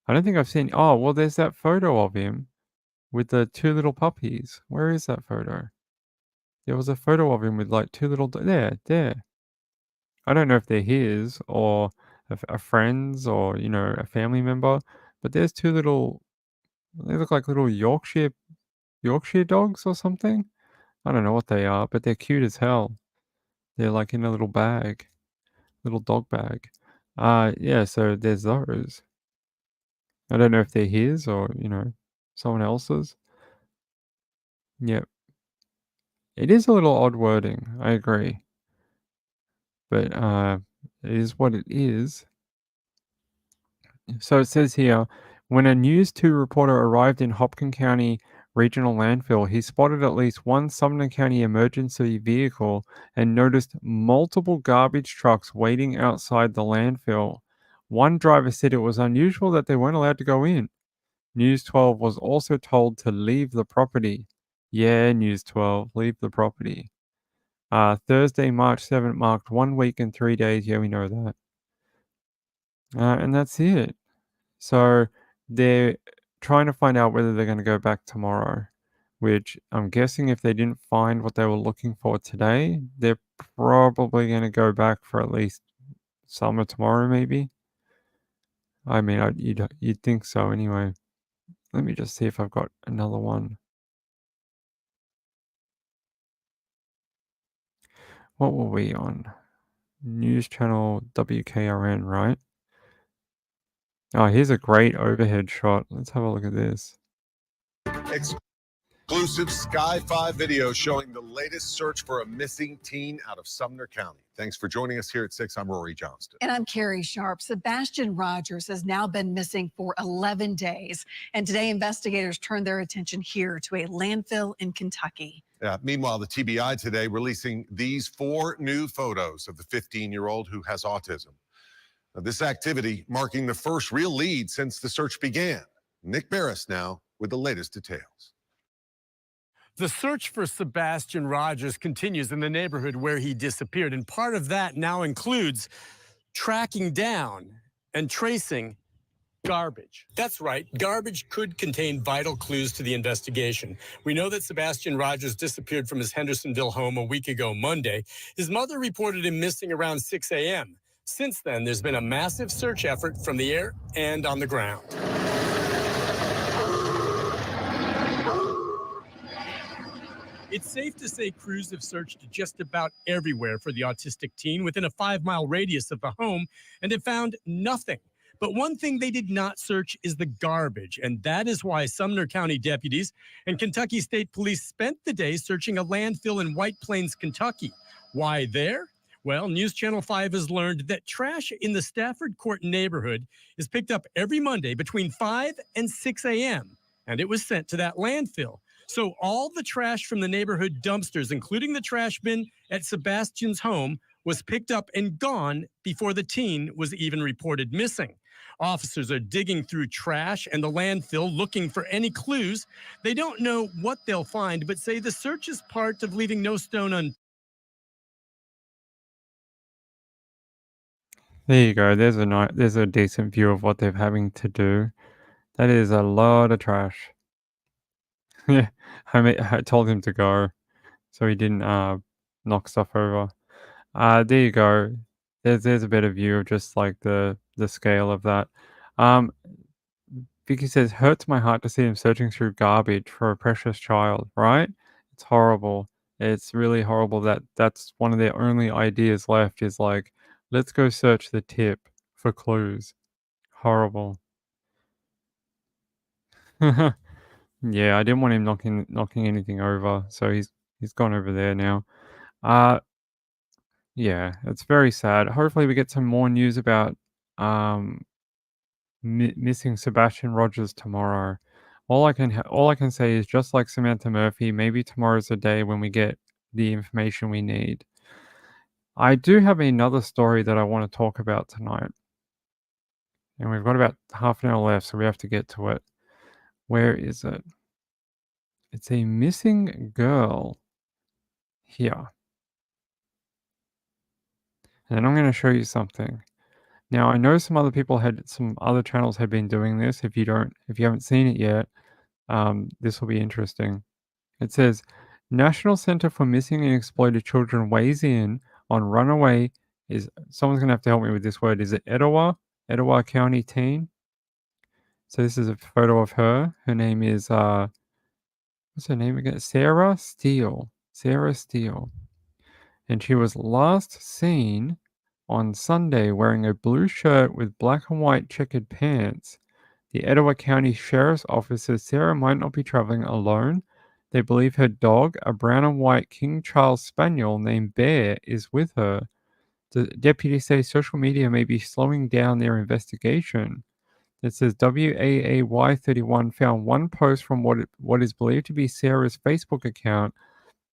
I don't think I've seen. Oh, well, there's that photo of him with the 2 little puppies. Where is that photo? There was a photo of him with like 2 little. There. I don't know if they're his or a friend's or, a family member, but there's 2 little. They look like little Yorkshire dogs or something. I don't know what they are, but they're cute as hell. They're like in a little bag, little dog bag. Yeah, so there's those. I don't know if they're his or, someone else's. Yep. It is a little odd wording, I agree. But it is what it is. So it says here, when a News 2 reporter arrived in Hopkins County Regional Landfill, he spotted at least one Sumner County emergency vehicle and noticed multiple garbage trucks waiting outside the landfill. One driver said it was unusual that they weren't allowed to go in. News 12 was also told to leave the property. Yeah, News 12, leave the property. Thursday, March 7th marked 1 week and 3 days. Yeah, we know that. And that's it. So they're trying to find out whether they're going to go back tomorrow, which I'm guessing if they didn't find what they were looking for today, they're probably going to go back for at least some of tomorrow, maybe. I mean, you'd think so anyway. Let me just see if I've got another one. What were we on? News channel WKRN, right? Oh, here's a great overhead shot. Let's have a look at this. Exclusive Sky 5 video showing the latest search for a missing teen out of Sumner County. Thanks for joining us here at 6. I'm Rory Johnston. And I'm Carrie Sharp. Sebastian Rogers has now been missing for 11 days. And today, investigators turned their attention here to a landfill in Kentucky. Meanwhile, the TBI today releasing these 4 new photos of the 15-year-old who has autism. This activity marking the first real lead since the search began. Nick Barris now with the latest details. The search for Sebastian Rogers continues in the neighborhood where he disappeared, and part of that now includes tracking down and tracing garbage. That's right. Garbage could contain vital clues to the investigation. We know that Sebastian Rogers disappeared from his Hendersonville home a week ago Monday. His mother reported him missing around 6 a.m. Since then, there's been a massive search effort from the air and on the ground. It's safe to say crews have searched just about everywhere for the autistic teen within a 5-mile radius of the home and have found nothing. But one thing they did not search is the garbage, and that is why Sumner County deputies and Kentucky State Police spent the day searching a landfill in White Plains, Kentucky. Why there? Well, News Channel 5 has learned that trash in the Stafford Court neighborhood is picked up every Monday between 5 and 6 a.m., and it was sent to that landfill. So all the trash from the neighborhood dumpsters, including the trash bin at Sebastian's home, was picked up and gone before the teen was even reported missing. Officers are digging through trash and the landfill looking for any clues. They don't know what they'll find, but say the search is part of leaving no stone unturned. There you go. There's a decent view of what they're having to do. That is a lot of trash. Yeah, I told him to go, so he didn't knock stuff over. There you go. There's a better view of just like the scale of that. Vicky says, hurts my heart to see him searching through garbage for a precious child, right? It's horrible. It's really horrible that that's one of their only ideas left is like, let's go search the tip for clues. Horrible. Yeah, I didn't want him knocking anything over, so he's gone over there now. Yeah, it's very sad. Hopefully we get some more news about missing Sebastian Rogers tomorrow. All I can say is just like Samantha Murphy, maybe tomorrow's the day when we get the information we need. I do have another story that I want to talk about tonight. And we've got about half an hour left, so we have to get to it. Where is it? It's a missing girl here. And I'm going to show you something. Now, I know some other channels had been doing this. If you haven't seen it yet, this will be interesting. It says, National Center for Missing and Exploited Children weighs in on runaway someone's going to have to help me with this word. Is it Etowah County teen? So this is a photo of her. Her name is, what's her name again? Sarah Steele. And she was last seen on Sunday wearing a blue shirt with black and white checkered pants. The Etowah County Sheriff's Office says Sarah might not be traveling alone. They believe her dog, a brown and white King Charles Spaniel named Bear, is with her. The deputies say social media may be slowing down their investigation. It says WAAY31 found one post from what is believed to be Sarah's Facebook account.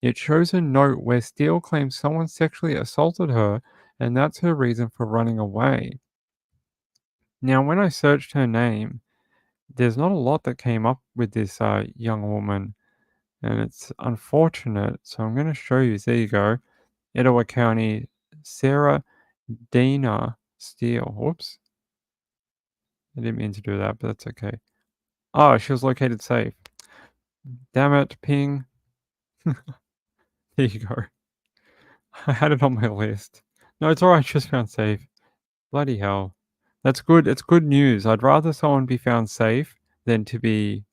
It shows a note where Steele claims someone sexually assaulted her, and that's her reason for running away. Now, when I searched her name, there's not a lot that came up with this young woman, and it's unfortunate. So I'm going to show you. There you go. Etowah County, Sarah Dana Steele. Whoops. I didn't mean to do that, but that's okay. Oh, she was located safe. Damn it, ping. There you go. I had it on my list. No, it's alright, just found safe. Bloody hell. That's good. It's good news. I'd rather someone be found safe than to be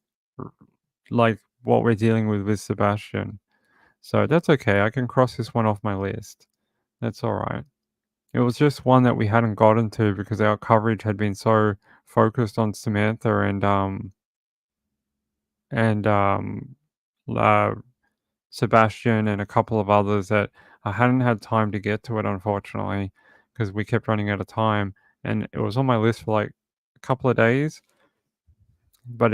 like what we're dealing with Sebastian. So that's okay. I can cross this one off my list. That's alright. It was just one that we hadn't gotten to because our coverage had been so focused on Samantha and Sebastian and a couple of others that I hadn't had time to get to it, unfortunately, because we kept running out of time. And it was on my list for like a couple of days. But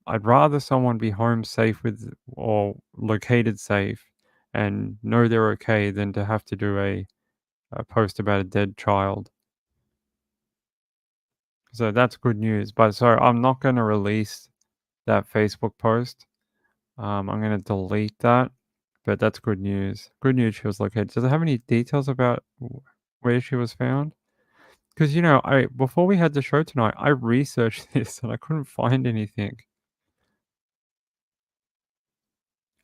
I'd rather someone be home safe with or located safe and know they're okay than to have to do a post about a dead child. So that's good news. But so I'm not going to release that Facebook post. I'm going to delete that. But that's good news. Good news she was located. Does it have any details about where she was found? Because, you know, before we had the show tonight, I researched this and I couldn't find anything.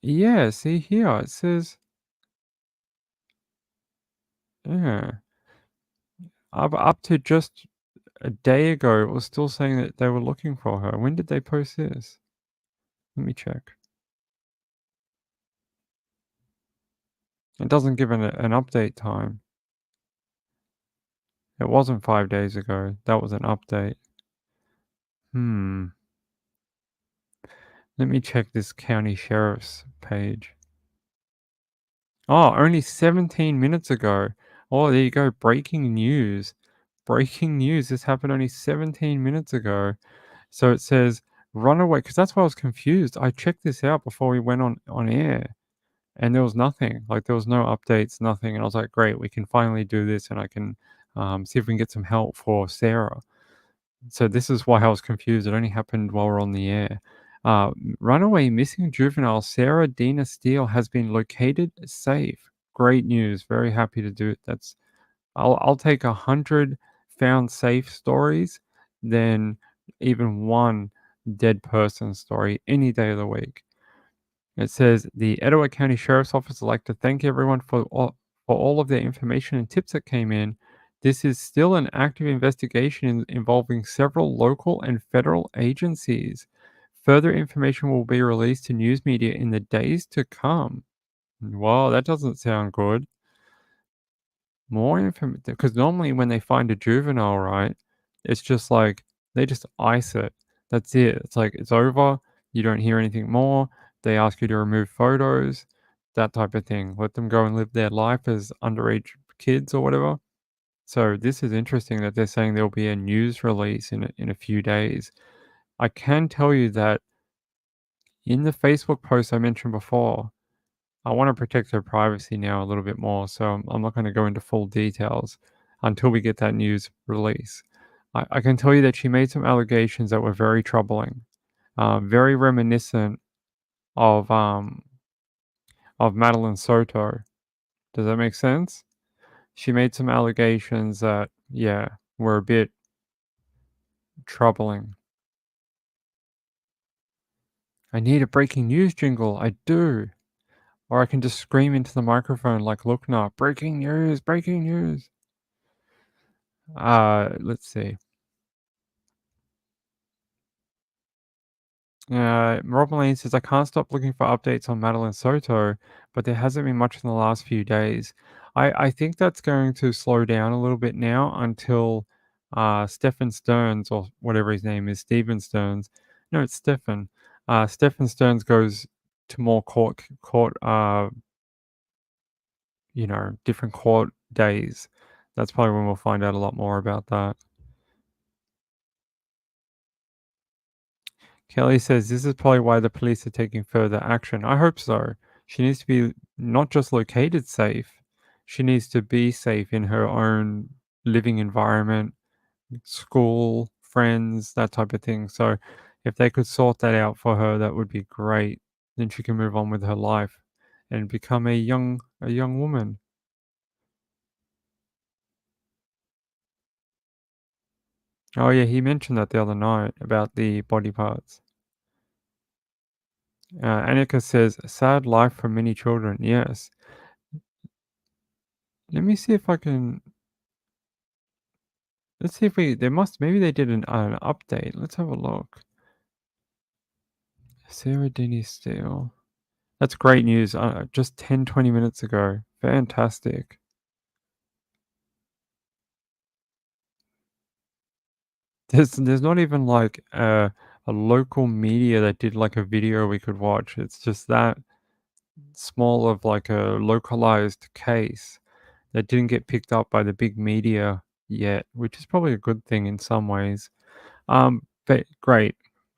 Yeah, see here, it says, yeah, up to just a day ago, it was still saying that they were looking for her. When did they post this? Let me check. It doesn't give an update time. It wasn't 5 days ago. That was an update. Let me check this county sheriff's page. Oh, only 17 minutes ago. Oh, there you go. Breaking news. Breaking news. This happened only 17 minutes ago. So it says runaway, because that's why I was confused. I checked this out before we went on air and there was nothing. Like there was no updates, nothing. And I was like, great, we can finally do this and I can see if we can get some help for Sarah. So this is why I was confused. It only happened while we're on the air. Runaway missing juvenile Sarah Dina Steele has been located safe. Great news. Very happy to do it. I'll take 100 found safe stories than even one dead person story any day of the week. It says the Etowah County Sheriff's Office would like to thank everyone for all of their information and tips that came in. This is still an active investigation involving several local and federal agencies. Further information will be released to news media in the days to come. Wow, that doesn't sound good. More information, because normally when they find a juvenile, right, it's just like they just ice it. That's it. It's like it's over. You don't hear anything more. They ask you to remove photos, that type of thing. Let them go and live their life as underage kids or whatever. So this is interesting that they're saying there'll be a news release in a few days. I can tell you that in the Facebook post I mentioned before, I want to protect her privacy now a little bit more, so I'm not going to go into full details until we get that news release. I can tell you that she made some allegations that were very troubling, very reminiscent of Madeline Soto. Does that make sense? She made some allegations that, yeah, were a bit troubling. I need a breaking news jingle. I do. Or I can just scream into the microphone like Lookna, breaking news, breaking news. Let's see. Rob Lane says, I can't stop looking for updates on Madeline Soto, but there hasn't been much in the last few days. I think that's going to slow down a little bit now until Stephen Stearns, or whatever his name is, Stephen Stearns. No, it's Stephen. Stephen Stearns goes to more court, different court days. That's probably when we'll find out a lot more about that. Kelly says this is probably why the police are taking further action. I hope so. She needs to be not just located safe, she needs to be safe in her own living environment, school, friends, that type of thing. So if they could sort that out for her, that would be great. Then she can move on with her life and become a young woman. Oh yeah, he mentioned that the other night about the body parts. Annika says, sad life for many children. Yes. Let me see if I can. Let's see if maybe they did an update. Let's have a look. Sarah Denny Steele. That's great news. Just 10-20 minutes ago. Fantastic. There's not even like a local media that did like a video we could watch. It's just that small of like a localized case that didn't get picked up by the big media yet, which is probably a good thing in some ways. But great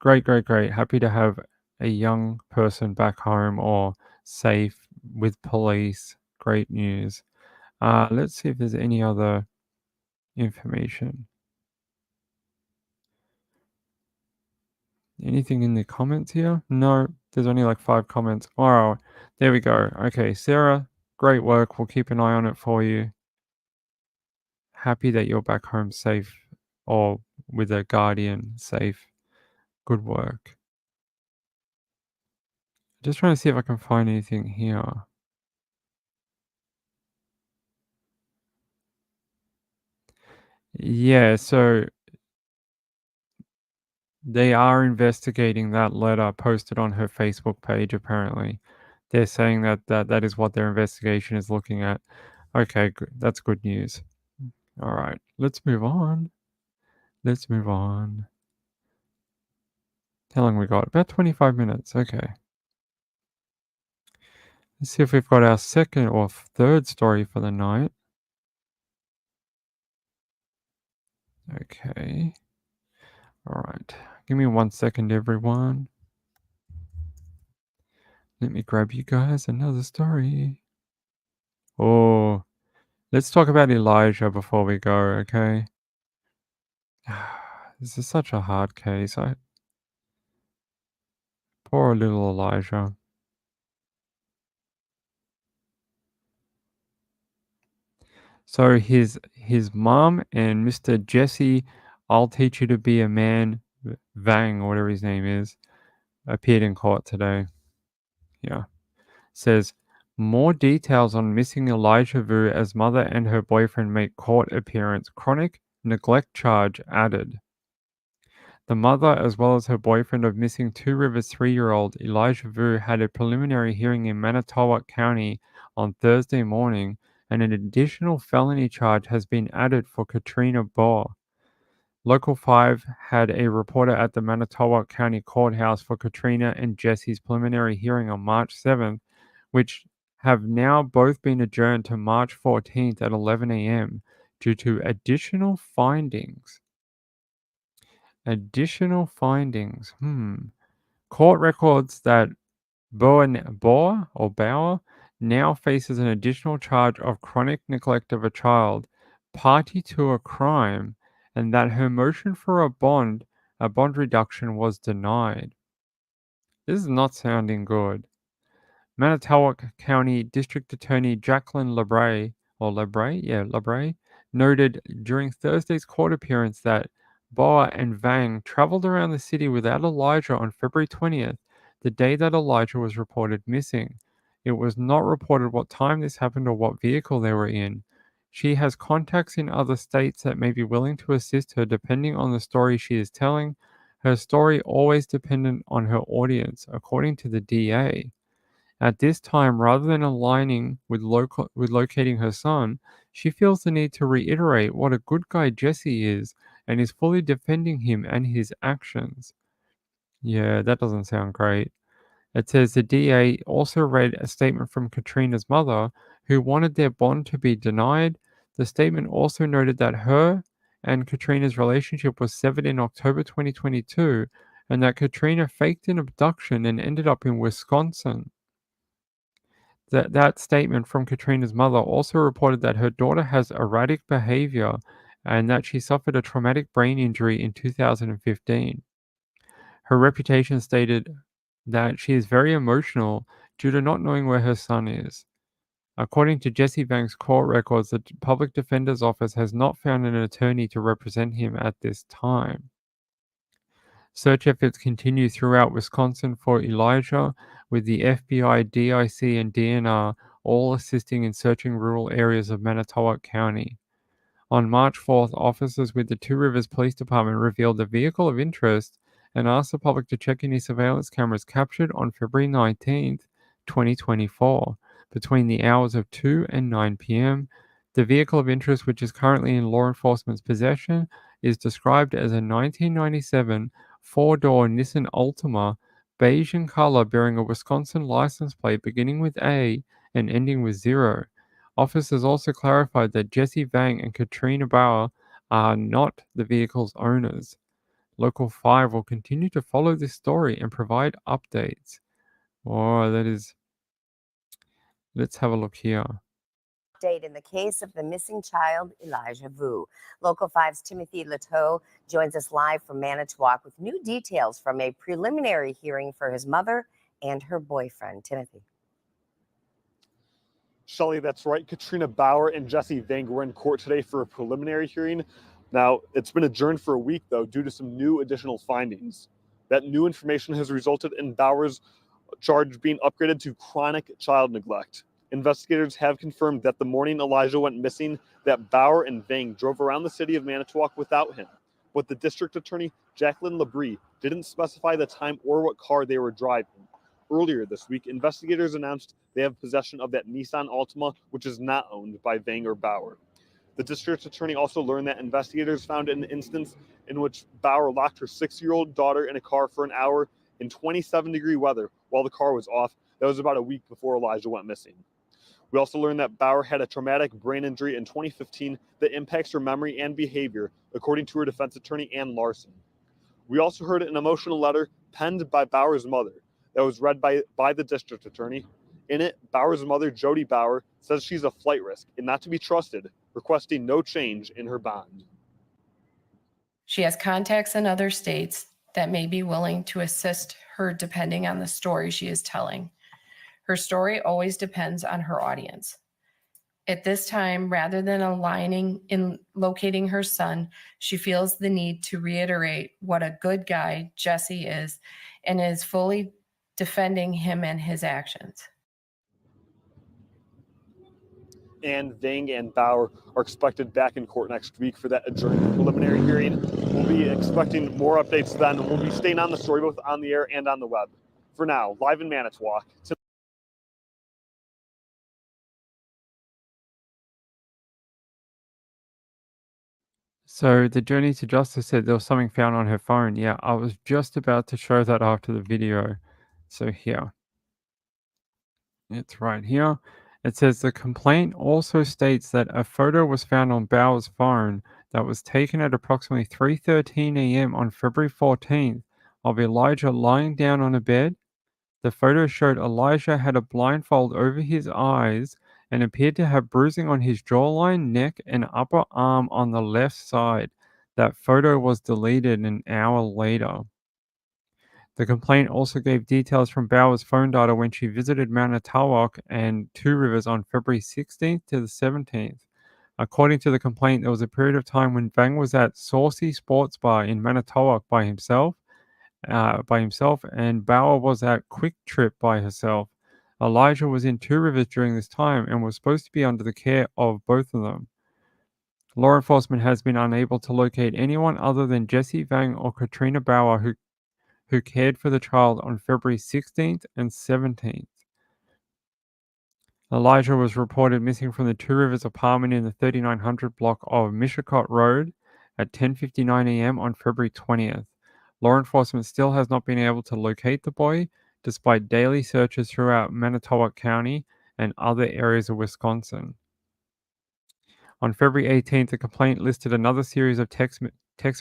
Great, great, great. Happy to have a young person back home or safe with police. Great news. Let's see if there's any other information. Anything in the comments here? No, there's only like 5 comments. Oh, there we go. Okay, Sarah, great work. We'll keep an eye on it for you. Happy that you're back home safe or with a guardian safe. Good work. Just trying to see if I can find anything here. Yeah, so they are investigating that letter posted on her Facebook page, apparently. They're saying that is what their investigation is looking at. Okay, that's good news. All right, let's move on. Let's move on. How long we got? About 25 minutes. Okay. Let's see if we've got our second or third story for the night. Okay. All right. Give me 1 second, everyone. Let me grab you guys another story. Oh, let's talk about Elijah before we go, okay? This is such a hard case. Poor little Elijah. So his mom and Mr. Jesse, I'll teach you to be a man, Vang, or whatever his name is, appeared in court today. Yeah. Says more details on missing Elijah Vu as mother and her boyfriend make court appearance. Chronic neglect charge added. The mother, as well as her boyfriend of missing Two Rivers 3-year-old Elijah Vu, had a preliminary hearing in Manitowoc County on Thursday morning, and an additional felony charge has been added for Katrina Baugh. Local 5 had a reporter at the Manitowoc County Courthouse for Katrina and Jesse's preliminary hearing on March 7th, which have now both been adjourned to March 14th at 11 a.m. due to additional findings. Court records that Bauer now faces an additional charge of chronic neglect of a child, party to a crime, and that her motion for a bond reduction was denied. This is not sounding good. Manitowoc County District Attorney Jacqueline LeBray noted during Thursday's court appearance that Bauer and Vang traveled around the city without Elijah on February 20th, the day that Elijah was reported missing. It was not reported what time this happened or what vehicle they were in. She has contacts in other states that may be willing to assist her depending on the story she is telling. Her story always dependent on her audience, according to the DA. At this time, rather than aligning with locating her son, she feels the need to reiterate what a good guy Jesse is and is fully defending him and his actions. Yeah, that doesn't sound great. It says the DA also read a statement from Katrina's mother, who wanted their bond to be denied. The statement also noted that her and Katrina's relationship was severed in October 2022 and that Katrina faked an abduction and ended up in Wisconsin. That statement from Katrina's mother also reported that her daughter has erratic behavior and that she suffered a traumatic brain injury in 2015. Her reputation stated that she is very emotional due to not knowing where her son is. According to Jesse Vang's court records, the public defender's office has not found an attorney to represent him at this time. Search efforts continue throughout Wisconsin for Elijah, with the FBI, DIC, and DNR all assisting in searching rural areas of Manitowoc County. On March 4th, officers with the Two Rivers Police Department revealed a vehicle of interest and asked the public to check any surveillance cameras captured on February 19th, 2024, between the hours of 2 and 9 p.m. The vehicle of interest, which is currently in law enforcement's possession, is described as a 1997 four-door Nissan Altima, beige in color, bearing a Wisconsin license plate beginning with A and ending with 0. Officers also clarified that Jesse Vang and Katrina Bauer are not the vehicle's owners. Local 5 will continue to follow this story and provide updates. Oh, that is... Let's have a look here. Update in the case of the missing child, Elijah Vu. Local 5's Timothy Leteau joins us live from Manitowoc with new details from a preliminary hearing for his mother and her boyfriend. Timothy. Shelley, that's right. Katrina Bauer and Jesse Vang were in court today for a preliminary hearing. Now, it's been adjourned for a week, though, due to some new additional findings. That new information has resulted in Bauer's charge being upgraded to chronic child neglect. Investigators have confirmed that the morning Elijah went missing, that Bauer and Vang drove around the city of Manitowoc without him. But the district attorney, Jacqueline Labrie, didn't specify the time or what car they were driving. Earlier this week, investigators announced they have possession of that Nissan Altima, which is not owned by Vang or Bauer. The district attorney also learned that investigators found an instance in which Bauer locked her 6-year-old daughter in a car for an hour in 27-degree weather while the car was off. That was about a week before Elijah went missing. We also learned that Bauer had a traumatic brain injury in 2015 that impacts her memory and behavior, according to her defense attorney, Ann Larson. We also heard an emotional letter penned by Bauer's mother that was read by the district attorney. In it, Bauer's mother, Jody Bauer, says she's a flight risk and not to be trusted, requesting no change in her bond. She has contacts in other states that may be willing to assist her depending on the story she is telling. Her story always depends on her audience. At this time, rather than aligning in locating her son, she feels the need to reiterate what a good guy Jesse is and is fully defending him and his actions. And Vang and Bauer are expected back in court next week for that adjourned preliminary hearing. We'll be expecting more updates then. We'll be staying on the story both on the air and on the web. For now, live in Manitowoc. So the Journey to Justice said there was something found on her phone. Yeah, I was just about to show that after the video. So here. It's right here. It says the complaint also states that a photo was found on Bauer's phone that was taken at approximately 3:13 a.m. on February 14th of Elijah lying down on a bed. The photo showed Elijah had a blindfold over his eyes and appeared to have bruising on his jawline, neck, and upper arm on the left side. That photo was deleted an hour later. The complaint also gave details from Bauer's phone data when she visited Manitowoc and Two Rivers on February 16th to the 17th. According to the complaint, there was a period of time when Vang was at Saucy Sports Bar in Manitowoc by himself, and Bauer was at Quick Trip by herself. Elijah was in Two Rivers during this time and was supposed to be under the care of both of them. Law enforcement has been unable to locate anyone other than Jesse Vang or Katrina Bauer who cared for the child on February 16th and 17th. Elijah was reported missing from the Two Rivers apartment in the 3900 block of Mishicot Road at 10:59 a.m. on February 20th. Law enforcement still has not been able to locate the boy, despite daily searches throughout Manitowoc County and other areas of Wisconsin. On February 18th, the complaint listed another series of text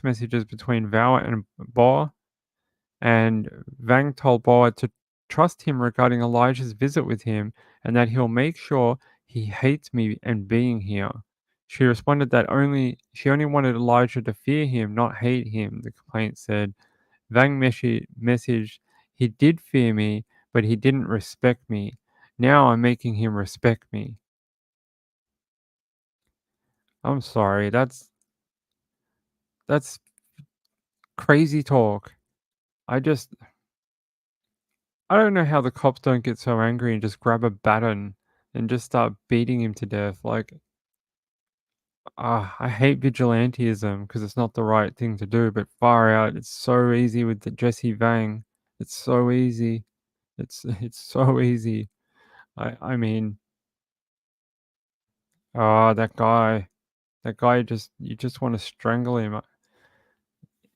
messages between Bauer and Bauer, and Vang told Bauer to trust him regarding Elijah's visit with him and that he'll make sure he hates me and being here. She responded that she only wanted Elijah to fear him, not hate him, the complaint said. Vang messaged, he did fear me, but he didn't respect me. Now I'm making him respect me. I'm sorry, that's crazy talk. I don't know how the cops don't get so angry and just grab a baton and just start beating him to death. Like, I hate vigilantism because it's not the right thing to do, but far out, it's so easy with the Jesse Vang. It's so easy. It's so easy. I mean, that guy you just want to strangle him.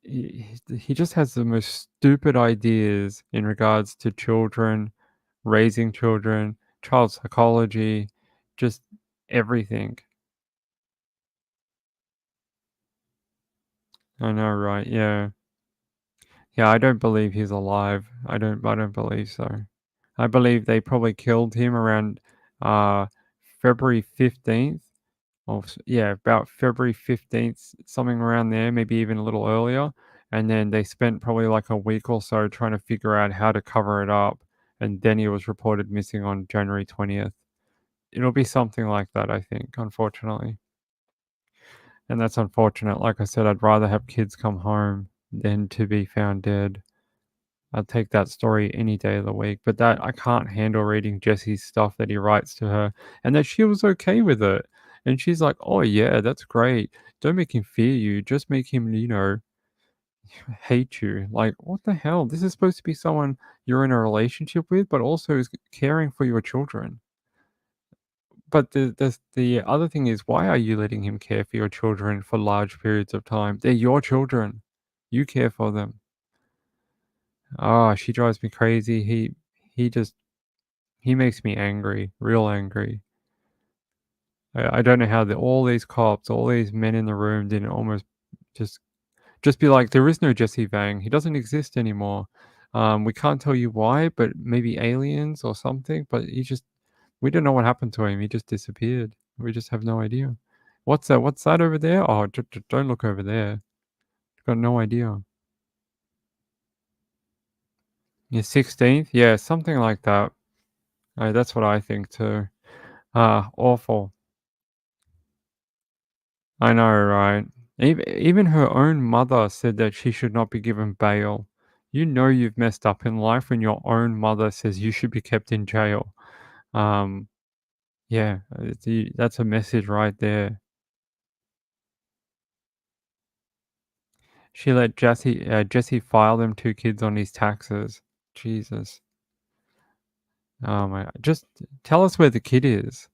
He just has the most stupid ideas in regards to children, raising children, child psychology, just everything. I know, right? Yeah. Yeah, I don't believe he's alive. I don't believe so. I believe they probably killed him around uh February 15th. Yeah, about February 15th, something around there, maybe even a little earlier. And then they spent probably like a week or so trying to figure out how to cover it up. And then he was reported missing on January 20th. It'll be something like that, I think, unfortunately. And that's unfortunate. Like I said, I'd rather have kids come home than to be found dead. I'd take that story any day of the week. But that I can't handle reading Jesse's stuff that he writes to her and that she was okay with it. And she's like, "Oh yeah, that's great. Don't make him fear you. Just make him, hate you." Like, what the hell? This is supposed to be someone you're in a relationship with, but also is caring for your children. But the other thing is, why are you letting him care for your children for large periods of time? They're your children. You care for them. Ah, she drives me crazy. He makes me angry, real angry. I don't know how all these cops, all these men in the room didn't almost just be like, there is no Jesse Vang. He doesn't exist anymore. We can't tell you why, but maybe aliens or something. But we don't know what happened to him. He just disappeared. We just have no idea. What's that? What's that over there? Oh, don't look over there. Got no idea. Yeah, 16th? Yeah, something like that. That's what I think too. Awful. I know, right? Even her own mother said that she should not be given bail. You know you've messed up in life when your own mother says you should be kept in jail. Um, yeah, that's a message right there. She let Jesse file them 2 kids on his taxes. Jesus. Oh my, just tell us where the kid is.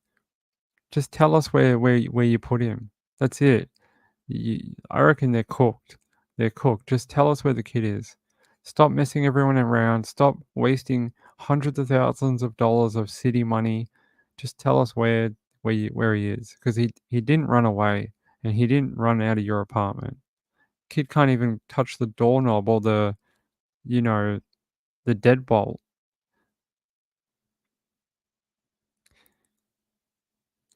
Just tell us where you put him. That's it. I reckon they're cooked. They're cooked. Just tell us where the kid is. Stop messing everyone around. Stop wasting hundreds of thousands of dollars of city money. Just tell us where he is, because he didn't run away and he didn't run out of your apartment. Kid can't even touch the doorknob or you know the deadbolt.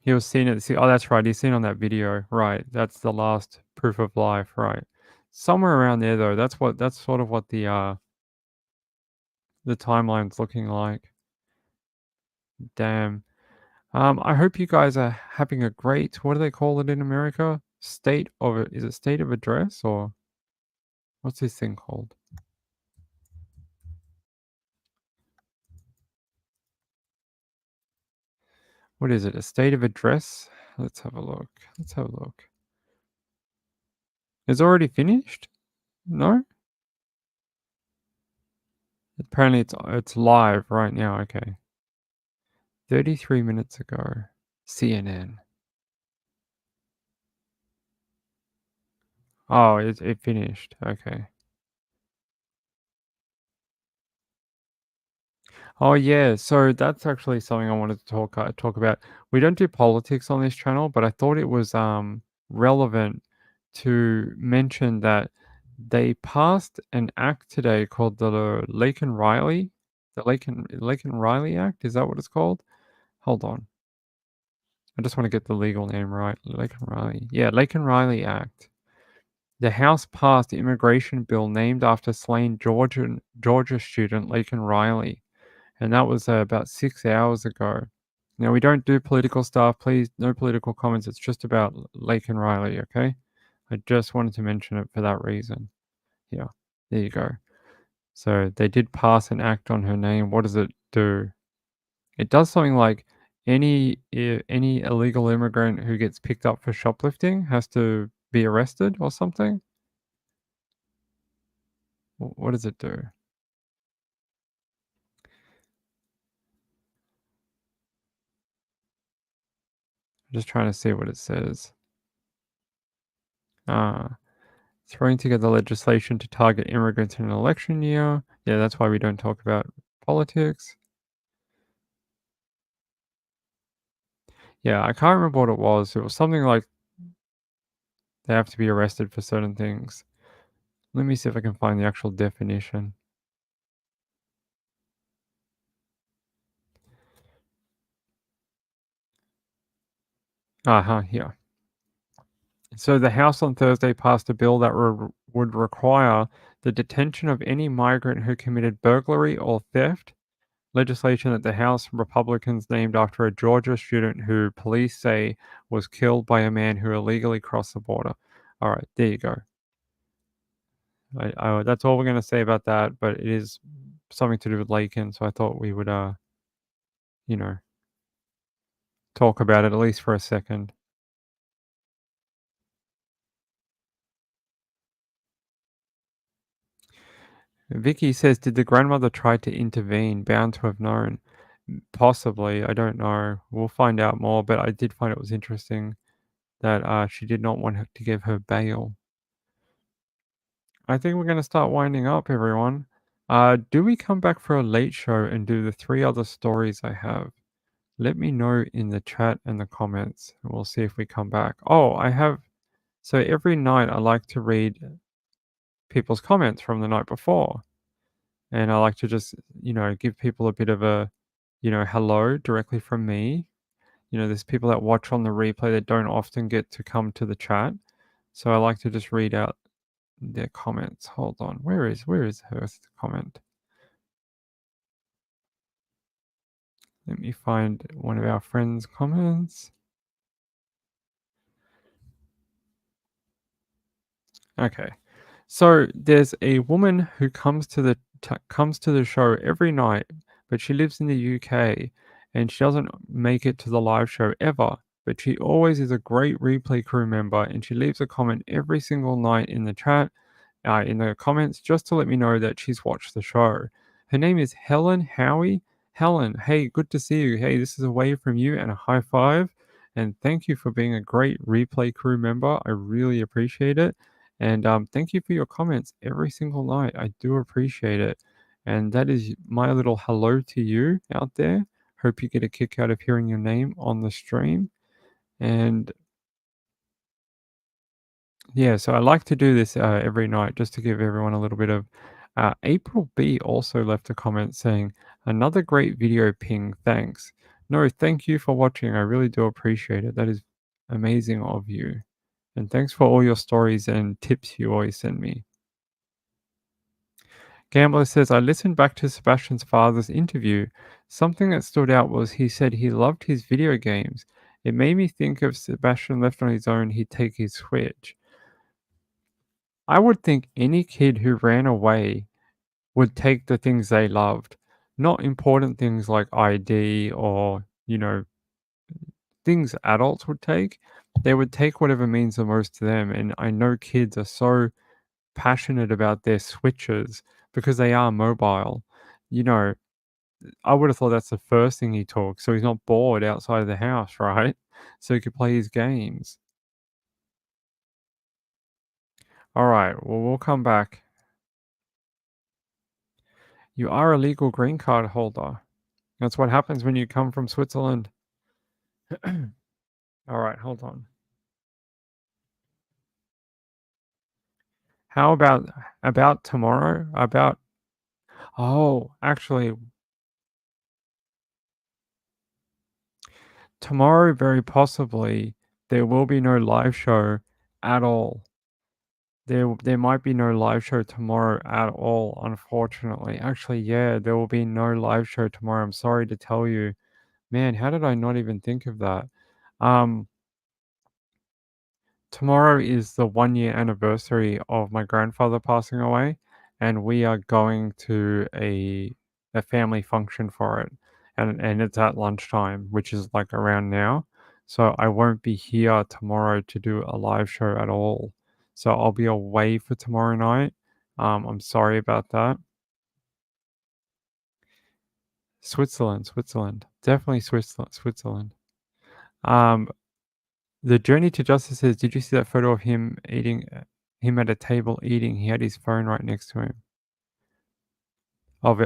He was seen at oh, that's right. He's seen on that video. Right. That's the last proof of life. Right. Somewhere around there though. That's sort of what the timeline's looking like. Damn. I hope you guys are having a great, what do they call it in America? Is it state of address or what's this thing called? What is it? A state of address? Let's have a look. Let's have a look. It's already finished? No? Apparently it's live right now. Okay. 33 minutes ago. CNN. Oh, it finished. Okay. Oh yeah, so that's actually something I wanted to talk about. We don't do politics on this channel, but I thought it was relevant to mention that they passed an act today called the Laken Riley Act. Is that what it's called? Hold on. I just want to get the legal name right. Laken Riley. Yeah, Laken Riley Act. The House passed the immigration bill named after slain Georgia student Laken Riley. And that was about 6 hours ago. Now, we don't do political stuff. Please, no political comments. It's just about Laken Riley, okay? I just wanted to mention it for that reason. Yeah, there you go. So they did pass an act on her name. What does it do? It does something like any illegal immigrant who gets picked up for shoplifting has to be arrested or something. What does it do? I'm just trying to see what it says. Throwing together legislation to target immigrants in an election year. Yeah, that's why we don't talk about politics. Yeah, I can't remember what it was. It was something like they have to be arrested for certain things. Let me see if I can find the actual definition. Here. So the House on Thursday passed a bill that would require the detention of any migrant who committed burglary or theft. Legislation that the House Republicans named after a Georgia student who police say was killed by a man who illegally crossed the border. All right, there you go. That's all we're going to say about that, but it is something to do with Laken, so I thought we would, you know, talk about it at least for a second. Vicky says, did the grandmother try to intervene? Bound to have known. Possibly, I don't know. We'll find out more, but I did find it was interesting that she did not want to give her bail. I think we're going to start winding up, everyone. Do we come back for a late show and do the 3 other stories I have? Let me know in the chat and the comments, and we'll see if we come back. Oh, I have... So every night I like to read people's comments from the night before. And I like to just, give people a bit of a, hello directly from me. There's people that watch on the replay that don't often get to come to the chat. So I like to just read out their comments. Hold on. Where is Hearst's comment? Let me find one of our friends' comments. Okay. So there's a woman who comes to the show every night, but she lives in the UK and she doesn't make it to the live show ever. But she always is a great replay crew member, and she leaves a comment every single night in the chat, in the comments, just to let me know that she's watched the show. Her name is Helen Howie. Helen, hey, good to see you. Hey, this is a wave from you and a high five. And thank you for being a great replay crew member. I really appreciate it. And thank you for your comments every single night. I do appreciate it. And that is my little hello to you out there. Hope you get a kick out of hearing your name on the stream. And yeah, so I like to do this every night just to give everyone a little bit of... April B also left a comment saying, another great video ping, thanks. No, thank you for watching. I really do appreciate it. That is amazing of you. And thanks for all your stories and tips you always send me. Gambler says, I listened back to Sebastian's father's interview. Something that stood out was he said he loved his video games. It made me think if Sebastian left on his own, he'd take his Switch. I would think any kid who ran away would take the things they loved, not important things like ID or, things adults would take. They would take whatever means the most to them. And I know kids are so passionate about their Switches because they are mobile. I would have thought that's the first thing he took, so he's not bored outside of the house, right? So he could play his games. All right, well, we'll come back. You are a legal green card holder. That's what happens when you come from Switzerland. All right, hold on. How about tomorrow? Actually, tomorrow, very possibly, there will be no live show at all. There might be no live show tomorrow at all, unfortunately. Actually, yeah, there will be no live show tomorrow. I'm sorry to tell you. Man, how did I not even think of that? Tomorrow is the 1-year anniversary of my grandfather passing away, and we are going to a family function for it. And it's at lunchtime, which is like around now. So I won't be here tomorrow to do a live show at all. So I'll be away for tomorrow night. I'm sorry about that. Switzerland. Definitely Switzerland. The Journey to Justice says, did you see that photo of him at a table eating? He had his phone right next to him. Of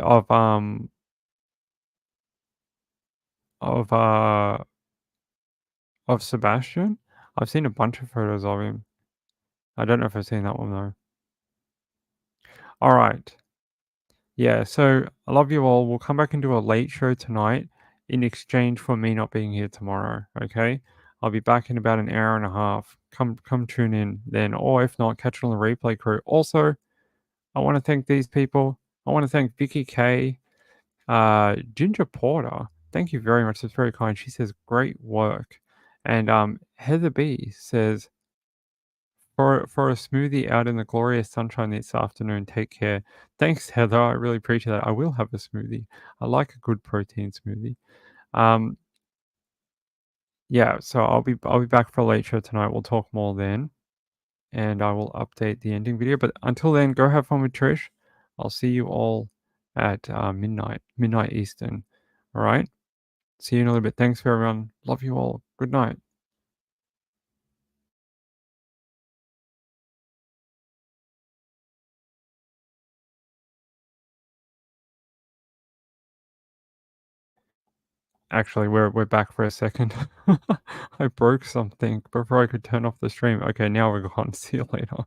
Sebastian? I've seen a bunch of photos of him. I don't know if I've seen that one though. All right. Yeah, so I love you all. We'll come back and do a late show tonight in exchange for me not being here tomorrow, okay? I'll be back in about an hour and a half. Come tune in then, or if not, catch it on the replay crew. Also, I want to thank these people. I want to thank Vicky K, Ginger Porter. Thank you very much. That's very kind. She says great work. And Heather B says for a smoothie out in the glorious sunshine this afternoon. Take care. Thanks, Heather. I really appreciate that. I will have a smoothie. I like a good protein smoothie. Yeah, so I'll be back for a late show tonight. We'll talk more then, and I will update the ending video. But until then, go have fun with Trish. I'll see you all at midnight Eastern. All right. See you in a little bit. Thanks for everyone. Love you all. Good night. Actually, we're back for a second. I broke something before I could turn off the stream. Okay, now we're gone. See you later.